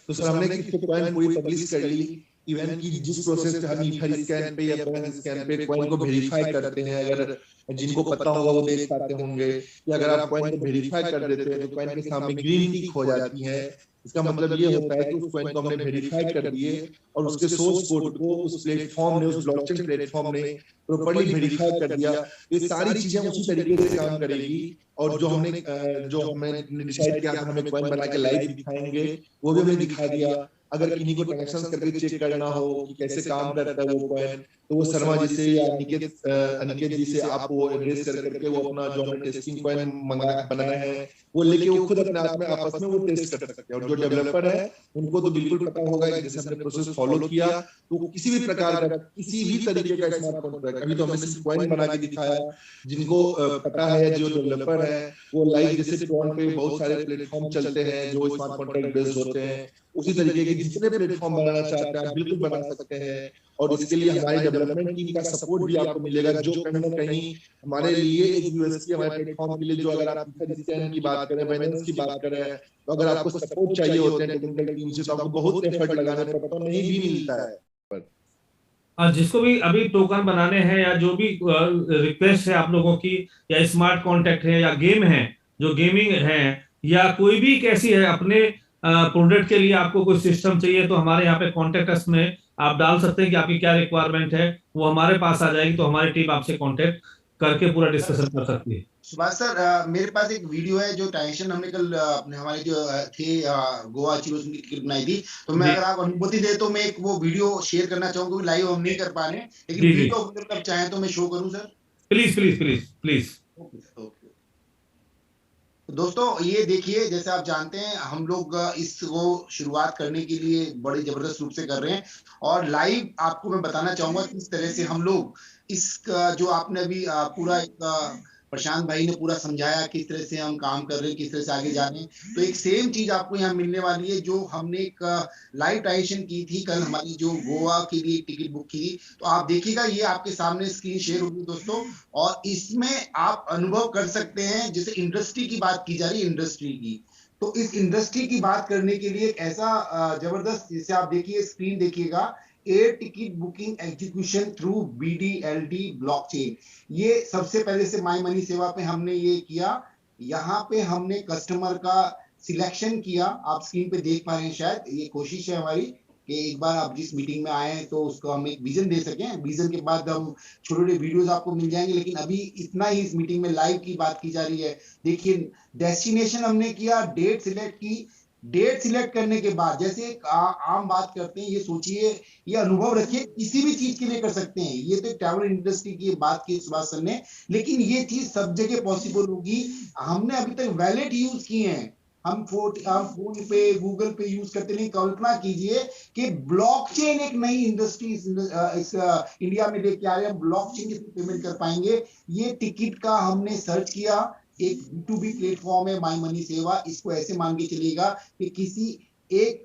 तो सर हमने किसी कॉइन पूरी पब्लिश कर ली, इवन की जिस प्रोसेस पे हम ईथर स्कैन पे या बाइनेंस स्कैन पे कॉइन को वेरीफाई करते हैं, अगर जिनको पता होगा वो देख पाते होंगे कि अगर आप कॉइन को वेरीफाई कर देते हैं तो कॉइन के सामने ग्रीन टिक हो जाती है। इसका मतलब ये होता है कि उस कॉइन को हमने वेरीफाई कर दिए और उसके सोर्स कोड को उस प्लेटफॉर्म ने, उस ब्लॉकचेन प्लेटफॉर्म ने प्रॉपर्ली वेरीफाई कर दिया। ये सारी चीजें उसी तरीके से काम करेगी। और जो हमने डिसाइड किया था हमें कॉइन बना के लाइव दिखाएंगे, वो भी हमने दिखा दिया। अगर किन्हीं को ट्रांजैक्शन करके चेक करना हो कि कैसे काम करता है वो कॉइन, तो वो शर्मा जी से या अनिकेत जी से आप वो एड्रेस करके वो अपना जो हमने टेस्टिंग कॉइन बनाया है वो लेके वो खुद अपने आप में आपस में वो टेस्ट कर सकते हैं। और जो डेवलपर है उनको तो बिल्कुल पता होगा कि जैसे हमने प्रोसेस फॉलो किया तो किसी भी प्रकार का, किसी भी तरीके का स्मार्ट कॉन्ट्रैक्ट, अभी तो हमने सिर्फ कॉइन बना के दिखाया, जिनको पता है, जो डेवलपर है वो लाइव जैसे ट्रॉन पे बहुत सारे प्लेटफॉर्म चलते हैं जो स्मार्ट कॉन्ट्रैक्ट बेस्ड होते हैं, उसी तरीके के जितने प्लेटफॉर्म बनाना चाहते हैं आप बिल्कुल बना सकते हैं। और इसके लिए हमारी डेवलपमेंट टीम का सपोर्ट भी आपको मिलेगा, जो कहीं ना कहीं हमारे लिए एक यूएसपी, हमारे प्लेटफॉर्म के लिए, जो अगर आप ईथर की बात करें, बाइनेंस की बात करें, तो अगर आपको सपोर्ट चाहिए होते हैं टेक्निकल टीम से तो आपको बहुत एफर्ट लगाना पड़ता है, नहीं भी मिलता है। जिसको भी अभी टोकन बनाने हैं या जो भी रिक्वेस्ट है आप लोगों की, या स्मार्ट कॉन्ट्रैक्ट है या गेम है, जो गेमिंग है, या कोई भी कैसी है अपने प्रोडक्ट के लिए आपको कोई सिस्टम चाहिए, तो हमारे यहाँ पे कॉन्टेक्ट अस में आप डाल सकते हैं कि आपकी क्या रिक्वायरमेंट है, वो हमारे पास आ जाएगी। तो हमारी टीम आपसे कॉन्टेक्ट करके पूरा डिस्कशन कर सकती है। सुभाष सर, मेरे पास एक वीडियो है जो ट्रांजेक्शन हमने कल अपने हमारे जो थे गोवा चिरोस की क्लिप बनाई थी, तो मैं अगर आप अनुमति दे तो मैं एक वो वीडियो शेयर करना चाहूंगा। लाइव हम नहीं कर पा रहे, लेकिन वीडियो अगर चाहें तो मैं शो करूं sir. Please please please please. दोस्तों ये देखिए, जैसे आप जानते हैं हम लोग इसको शुरुआत करने के लिए बड़े जबरदस्त रूप से कर रहे हैं, और लाइव आपको मैं बताना चाहूंगा किस तरह से हम लोग इस जो आपने अभी पूरा एक प्रशांत भाई ने पूरा समझाया किस तरह से हम काम कर रहे हैं, किस तरह से आगे जा रहे हैं। तो एक सेम चीज आपको यहाँ मिलने वाली है जो हमने एक लाइव ट्रांजेक्शन की थी कल, हमारी जो गोवा के लिए टिकट बुक की थी। तो आप देखिएगा, ये आपके सामने स्क्रीन शेयर होगी दोस्तों, और इसमें आप अनुभव कर सकते हैं। जैसे इंडस्ट्री की बात की जा रही है, इंडस्ट्री की, तो इस इंडस्ट्री की बात करने के लिए एक ऐसा जबरदस्त, जैसे आप देखिए स्क्रीन देखिएगा, air ticket booking execution through BDLD blockchain. ये सबसे पहले से माई मनी सेवा पे हमने ये किया। यहाँ पे हमने कस्टमर का सिलेक्शन किया, आप स्क्रीन पे देख पा रहे हैं शायद। ये कोशिश है हमारी कि एक बार आप जिस मीटिंग में आए हैं तो उसको हम एक विजन दे सकें। विजन के बाद हम छोटे छोटे वीडियोस आपको मिल जाएंगे, लेकिन अभी इतना ही इस मीटिंग में लाइव की बात की जा रही है। देखिए डेस्टिनेशन हमने किया, डेट सिलेक्ट की। डेट सिलेक्ट करने के बाद जैसे एक आम बात करते हैं, ये सोचिए, ये अनुभव रखिए, किसी भी चीज के लिए कर सकते हैं। ये तो ट्रैवल इंडस्ट्री की बात की सुभाष सर ने, लेकिन ये चीज सब जगह पॉसिबल होगी। हमने अभी तक वैलेट यूज किए हैं, हम फोन पे गूगल पे यूज करते नहीं। कल्पना कीजिए कि ब्लॉकचेन एक नई इंडस्ट्री इंडिया में लेके आ रहे हैं, ब्लॉकचेन के थ्रू पेमेंट कर पाएंगे। ये टिकट का हमने सर्च किया, एक B2B प्लेटफॉर्म है माई मनी सेवा। इसको ऐसे मान के चलिएगा कि किसी एक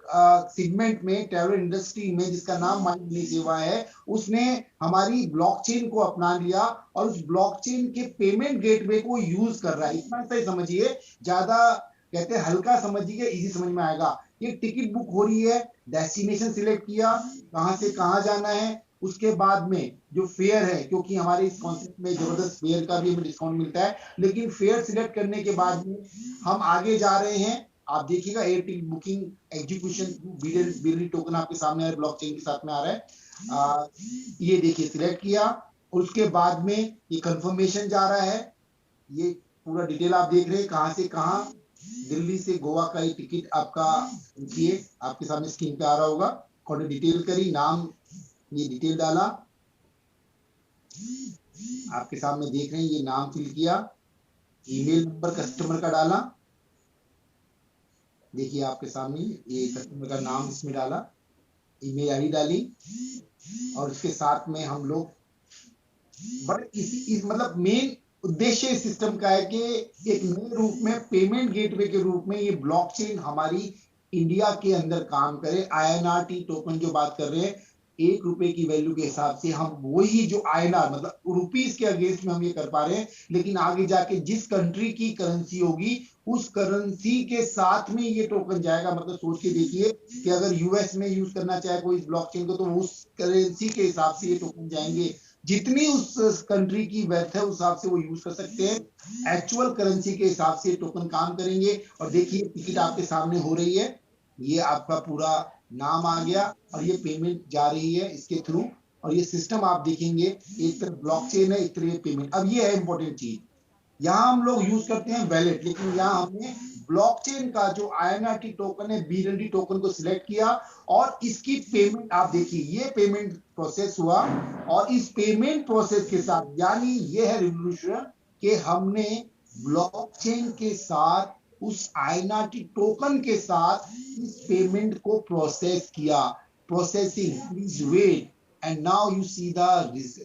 सेगमेंट में ट्रैवल इंडस्ट्री में जिसका नाम माई मनी सेवा है, उसने हमारी ब्लॉकचेन को अपना लिया और उस ब्लॉकचेन के पेमेंट गेटवे को यूज कर रहा है। इतना सही समझिए, ज्यादा कहते हैं हल्का समझिए, इजी समझ में आएगा। ये टिकट बुक हो रही है, डेस्टिनेशन सिलेक्ट किया, कहां से कहां जाना है, उसके बाद में जो फेयर है, क्योंकि हमारे इस कॉन्सेप्ट में जबरदस्त फेयर का भी हमें डिस्काउंट मिलता है, लेकिन फेयर सिलेक्ट करने के बाद में हम आगे जा रहे हैं। आप देखिएगा air ticket booking execution BDLD token आपके सामने आ रहा है, ब्लॉकचेन के साथ में आ रहा है। ये देखिए सिलेक्ट किया, उसके बाद में ये कंफर्मेशन जा रहा है। ये पूरा डिटेल आप देख रहे हैं, कहां से कहां, दिल्ली से गोवा का ये टिकट आपका, देखिए आपके सामने स्क्रीन पे आ रहा होगा। कौन डिटेल करी, नाम ये डिटेल डाला, आपके सामने देख रहे हैं, ये नाम फिल किया, ईमेल नंबर कस्टमर का डाला, देखिए आपके सामने ये कस्टमर का नाम इसमें डाला, ईमेल आईडी डाली, और इसके साथ में हम लोग मतलब मेन उद्देश्य इस सिस्टम का है कि एक नए रूप में पेमेंट गेटवे के रूप में ये ब्लॉकचेन हमारी इंडिया के अंदर काम करे। INRT टोकन जो बात कर रहे हैं, ₹1 की वैल्यू के हिसाब से हम वही जो INR मतलब रुपीस के अगेंस्ट में हम ये कर पा रहे हैं, लेकिन आगे जाके जिस कंट्री की करेंसी होगी उस करेंसी के साथ में ये टोकन जाएगा। मतलब सोच के देखिए कि अगर US में यूज करना चाहे कोई इस ब्लॉकचेन को, तो उस करेंसी के हिसाब से ये टोकन जाएंगे। जितनी उस कंट्री की वर्थ है उस हिसाब से वो यूज कर सकते हैं। एक्चुअल करेंसी के हिसाब से टोकन काम करेंगे। और देखिए टिकट आपके सामने हो रही है, ये आपका पूरा नाम आ गया और ये पेमेंट जा रही है इसके थ्रू। और ये सिस्टम आप देखेंगे, एक तरफ ब्लॉकचेन है, एक तरफ पेमेंट। अब ये है इंपॉर्टेंट चीज, यहाँ हम लोग यूज करते हैं वैलेट, लेकिन यहाँ हमने ब्लॉकचेन का जो INRT टोकन है, BDLD टोकन को सिलेक्ट किया और इसकी पेमेंट आप देखिए, ये पेमेंट प्रोसेस हुआ। और इस पेमेंट प्रोसेस के साथ, यानी ये है रिवोल्यूशन कि हमने ब्लॉकचेन के साथ उस INRT टोकन के साथ इस पेमेंट को प्रोसेस किया। Processing, please wait, and now you see the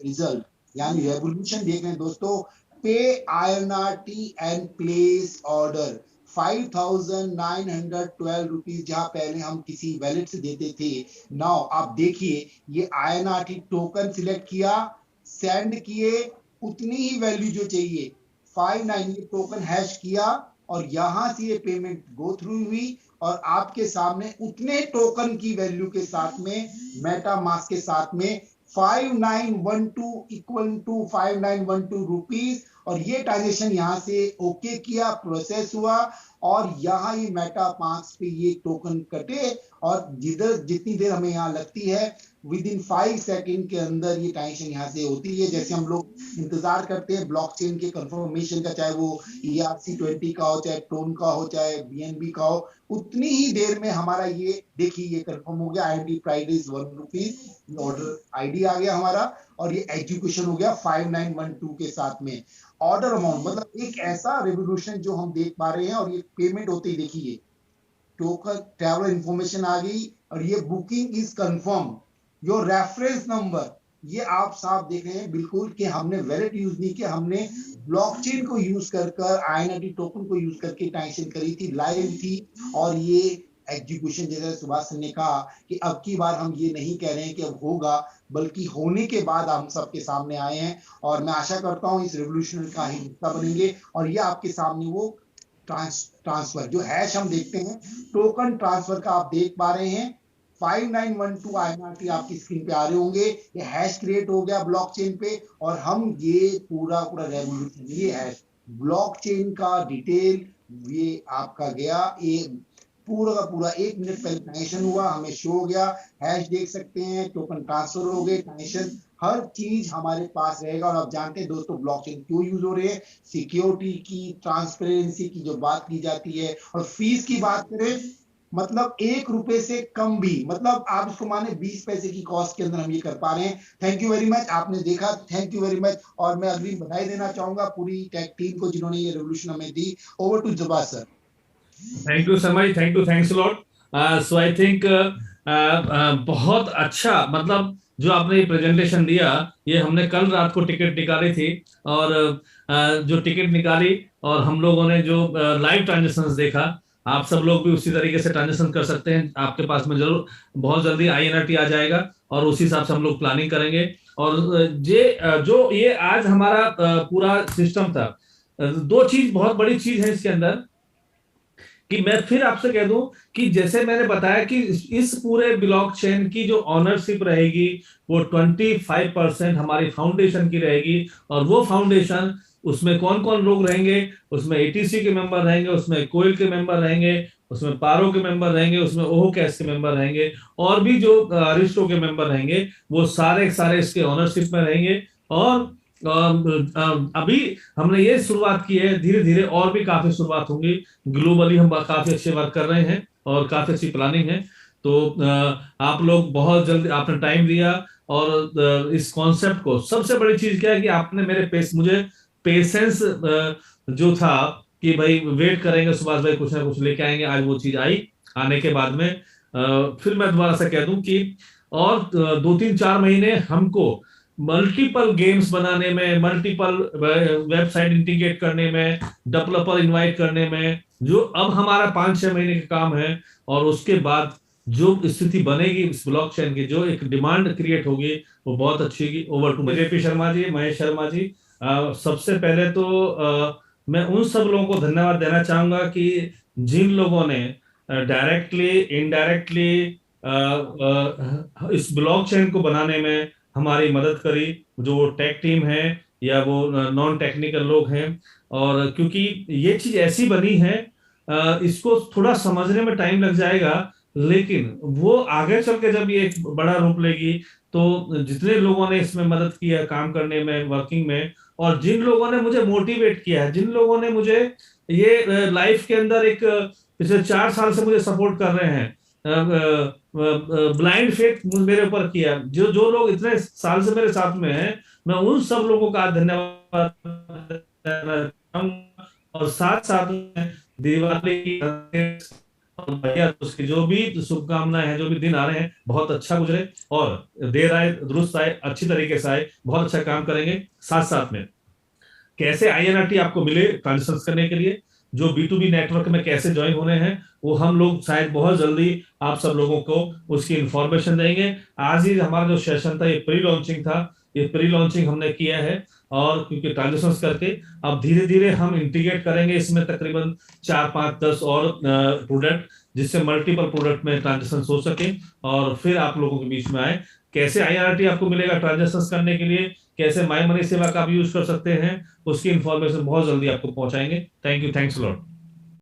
result, यानी रेवोल्यूशन देख रहे हैं दोस्तों। Pay INRT and place order, 5,912 rupees, जहां पहले हम किसी वैलेट से देते थे। नाउ आप देखिए, ये INRT टोकन सिलेक्ट किया, सेंड किए, उतनी ही वैल्यू जो चाहिए 59 टोकन हैश किया और यहां से ये पेमेंट गो थ्रू हुई और आपके सामने उतने टोकन की वैल्यू के साथ में, मेटामास्क के साथ में 5912 इक्वल टू 5912 रुपीज। और ये ट्रांजेक्शन यहां से ओके किया, प्रोसेस हुआ और यहाँ ये मेटामास्क पे ये टोकन कटे और जितनी देर हमें यहाँ लगती है, विद इन 5 सेकंड के अंदर ये ट्रांजेक्शन यहाँ से होती है। जैसे हम लोग इंतजार करते हैं ब्लॉकचेन के कंफर्मेशन का, चाहे वो ERC20 का हो, चाहे टोन का हो, चाहे BNB का हो, उतनी ही देर में हमारा ये देखिए ये कंफर्म हो गया। IND price is ₹1, order ID आ गया हमारा और ये एग्जीक्यूशन हो गया 5912 के साथ में। ऑर्डर अमाउंट मतलब एक ऐसा रेवोल्यूशन जो हम देख पा रहे हैं। और ये पेमेंट होते ही देखिए टोकन ट्रैवल इंफॉर्मेशन आ गई और ये booking is confirm, your reference number ये आप साफ देख रहे हैं बिल्कुल कि हमने वैलेट यूज नहीं किया, हमने ब्लॉकचेन को यूज कर INRT टोकन को यूज करके ट्रांजेक्शन करी थी, लाइव थी। और ये एग्जीक्यूशन, जैसे सुभाष सिंह ने कहा कि अब की बार हम ये नहीं कह रहे हैं कि अब होगा, बल्कि होने के बाद हम सबके सामने आए हैं। और मैं आशा करता हूं इस रेवोल्यूशन का ही हिस्सा बनेंगे। और ये आपके सामने वो ट्रांसफर जो हैश हम देखते हैं, टोकन ट्रांसफर का आप देख पा रहे हैं, 5912 INRT आपकी स्क्रीन पे आ रहे होंगे। ये हैश क्रिएट हो गया ब्लॉकचेन पे, और हम ये पूरा रेवोल्यूशन, ये हैश ब्लॉकचेन का डिटेल ये आपका गया, पूरा का पूरा 1 मिनट पहले ट्रांजेक्शन हुआ, हमें शो हो गया, हैश देख सकते हैं, टोकन ट्रांसफर हो गए, ट्रांजेक्शन, हर चीज हमारे पास रहेगा। और आप जानते हैं दोस्तों ब्लॉकचेन क्यों यूज हो रहे हैं, सिक्योरिटी की, ट्रांसपेरेंसी की जो बात की जाती है। और फीस की बात करें, मतलब 1 रुपए से कम भी, मतलब आप इसको माने 20 पैसे की कॉस्ट के अंदर हम ये कर पा रहे हैं। थैंक यू वेरी मच, आपने देखा, थैंक यू वेरी मच। और मैं अग्रिम बधाई देना चाहूंगा पूरी टेक टीम को जिन्होंने ये रेवोल्यूशन हमें दी। ओवर टू जबा सर। थैंक यू समई, thanks lot. So I think बहुत अच्छा, मतलब जो आपने ये प्रेजेंटेशन दिया, ये हमने कल रात को टिकट निकाली थी, और जो टिकट निकाली और हम लोगों ने जो लाइव ट्रांजेक्शंस देखा, आप सब लोग भी उसी तरीके से ट्रांजेक्शन कर सकते हैं। आपके पास में जरूर बहुत जल्दी INRT आ जाएगा, और उसी हिसाब से हम लोग प्लानिंग करेंगे। और जो ये आज हमारा पूरा सिस्टम था, 2 चीज बहुत बड़ी चीज है इसके अंदर, कि मैं फिर आपसे कह दूं कि जैसे मैंने बताया कि इस पूरे ब्लॉकचेन की जो ऑनरशिप रहेगी वो 25% हमारी फाउंडेशन की रहेगी। और वो फाउंडेशन, उसमें कौन कौन लोग रहेंगे, उसमें ATC के मेंबर रहेंगे, उसमें कोयल के मेंबर रहेंगे, उसमें पारो के मेंबर रहेंगे, उसमें ओहो कैश के मेंबर रहेंगे, और भी जो अरिस्टो के मेंबर रहेंगे, वो सारे इसके ऑनरशिप में रहेंगे। और अभी हमने ये शुरुआत की है, धीरे धीरे और भी काफी शुरुआत होंगी। ग्लोबली हम काफी अच्छे वर्क कर रहे हैं और काफी अच्छी प्लानिंग है। तो आप लोग बहुत जल्दी, आपने टाइम दिया, और इस कॉन्सेप्ट को, सबसे बड़ी चीज क्या है कि आपने मुझे पेशेंस जो था कि भाई वेट करेंगे, सुभाष भाई कुछ ना कुछ लेके आएंगे, आज वो चीज आई। आने के बाद में फिर मैं दोबारा से कह दूं कि और 2-3-4 महीने हमको मल्टीपल गेम्स बनाने में, मल्टीपल वेबसाइट इंटीग्रेट करने में, डेवलपर इनवाइट करने में, जो अब हमारा 5-6 महीने का काम है। और उसके बाद जो स्थिति बनेगी इस ब्लॉकचेन की, जो एक डिमांड क्रिएट होगी, वो बहुत अच्छी होगी। Over to JP Sharma ji, Mahesh Sharma ji. सबसे पहले तो मैं उन सब लोगों को धन्यवाद देना चाहूंगा कि जिन लोगों ने डायरेक्टली, इनडायरेक्टली इस ब्लॉकचेन को बनाने में हमारी मदद करी, जो टेक टीम है या वो नॉन टेक्निकल लोग हैं। और क्योंकि ये चीज ऐसी बनी है, इसको थोड़ा समझने में टाइम लग जाएगा, लेकिन वो आगे चल के जब ये एक बड़ा रूप लेगी, तो जितने लोगों ने इसमें मदद की है काम करने में, वर्किंग में, और जिन लोगों ने मुझे मोटिवेट किया है, जिन लोगों ने मुझे ये लाइफ के अंदर एक पिछले 4 साल से मुझे सपोर्ट कर रहे हैं, ब्लाइंड फेथ मेरे ऊपर किया, जो लोग इतने साल से मेरे साथ में हैं, मैं उन सब लोगों का धन्यवाद देना चाहूंगा। और साथ साथ में दिवाली की भैया उसकी जो भी शुभकामनाएं हैं, जो भी दिन आ रहे हैं, बहुत अच्छा गुजरे, और देर आए दुरुस्त आए, अच्छी तरीके से आए, बहुत अच्छा काम करेंगे। साथ साथ में कैसे INRT आपको मिले ट्रांजेक्शन करने के लिए, जो B2B नेटवर्क में कैसे ज्वाइन होने हैं, वो हम लोग शायद बहुत जल्दी आप सब लोगों को उसकी इंफॉर्मेशन देंगे। आज ही हमारा जो सेशन था, ये प्री लॉन्चिंग था, ये प्री लॉन्चिंग हमने किया है। और क्योंकि ट्रांजेक्शन करके अब धीरे धीरे हम इंटीग्रेट करेंगे इसमें तकरीबन 4-5-10 और प्रोडक्ट, जिससे मल्टीपल प्रोडक्ट में ट्रांजेक्शन हो सके, और फिर आप लोगों के बीच में आए। कैसे INRT आपको मिलेगा ट्रांजेक्शन करने के लिए, कैसे माई मनी सेवा का आप यूज कर सकते हैं, उसकी इंफॉर्मेशन बहुत जल्दी आपको पहुंचाएंगे। Thank you, thanks lot.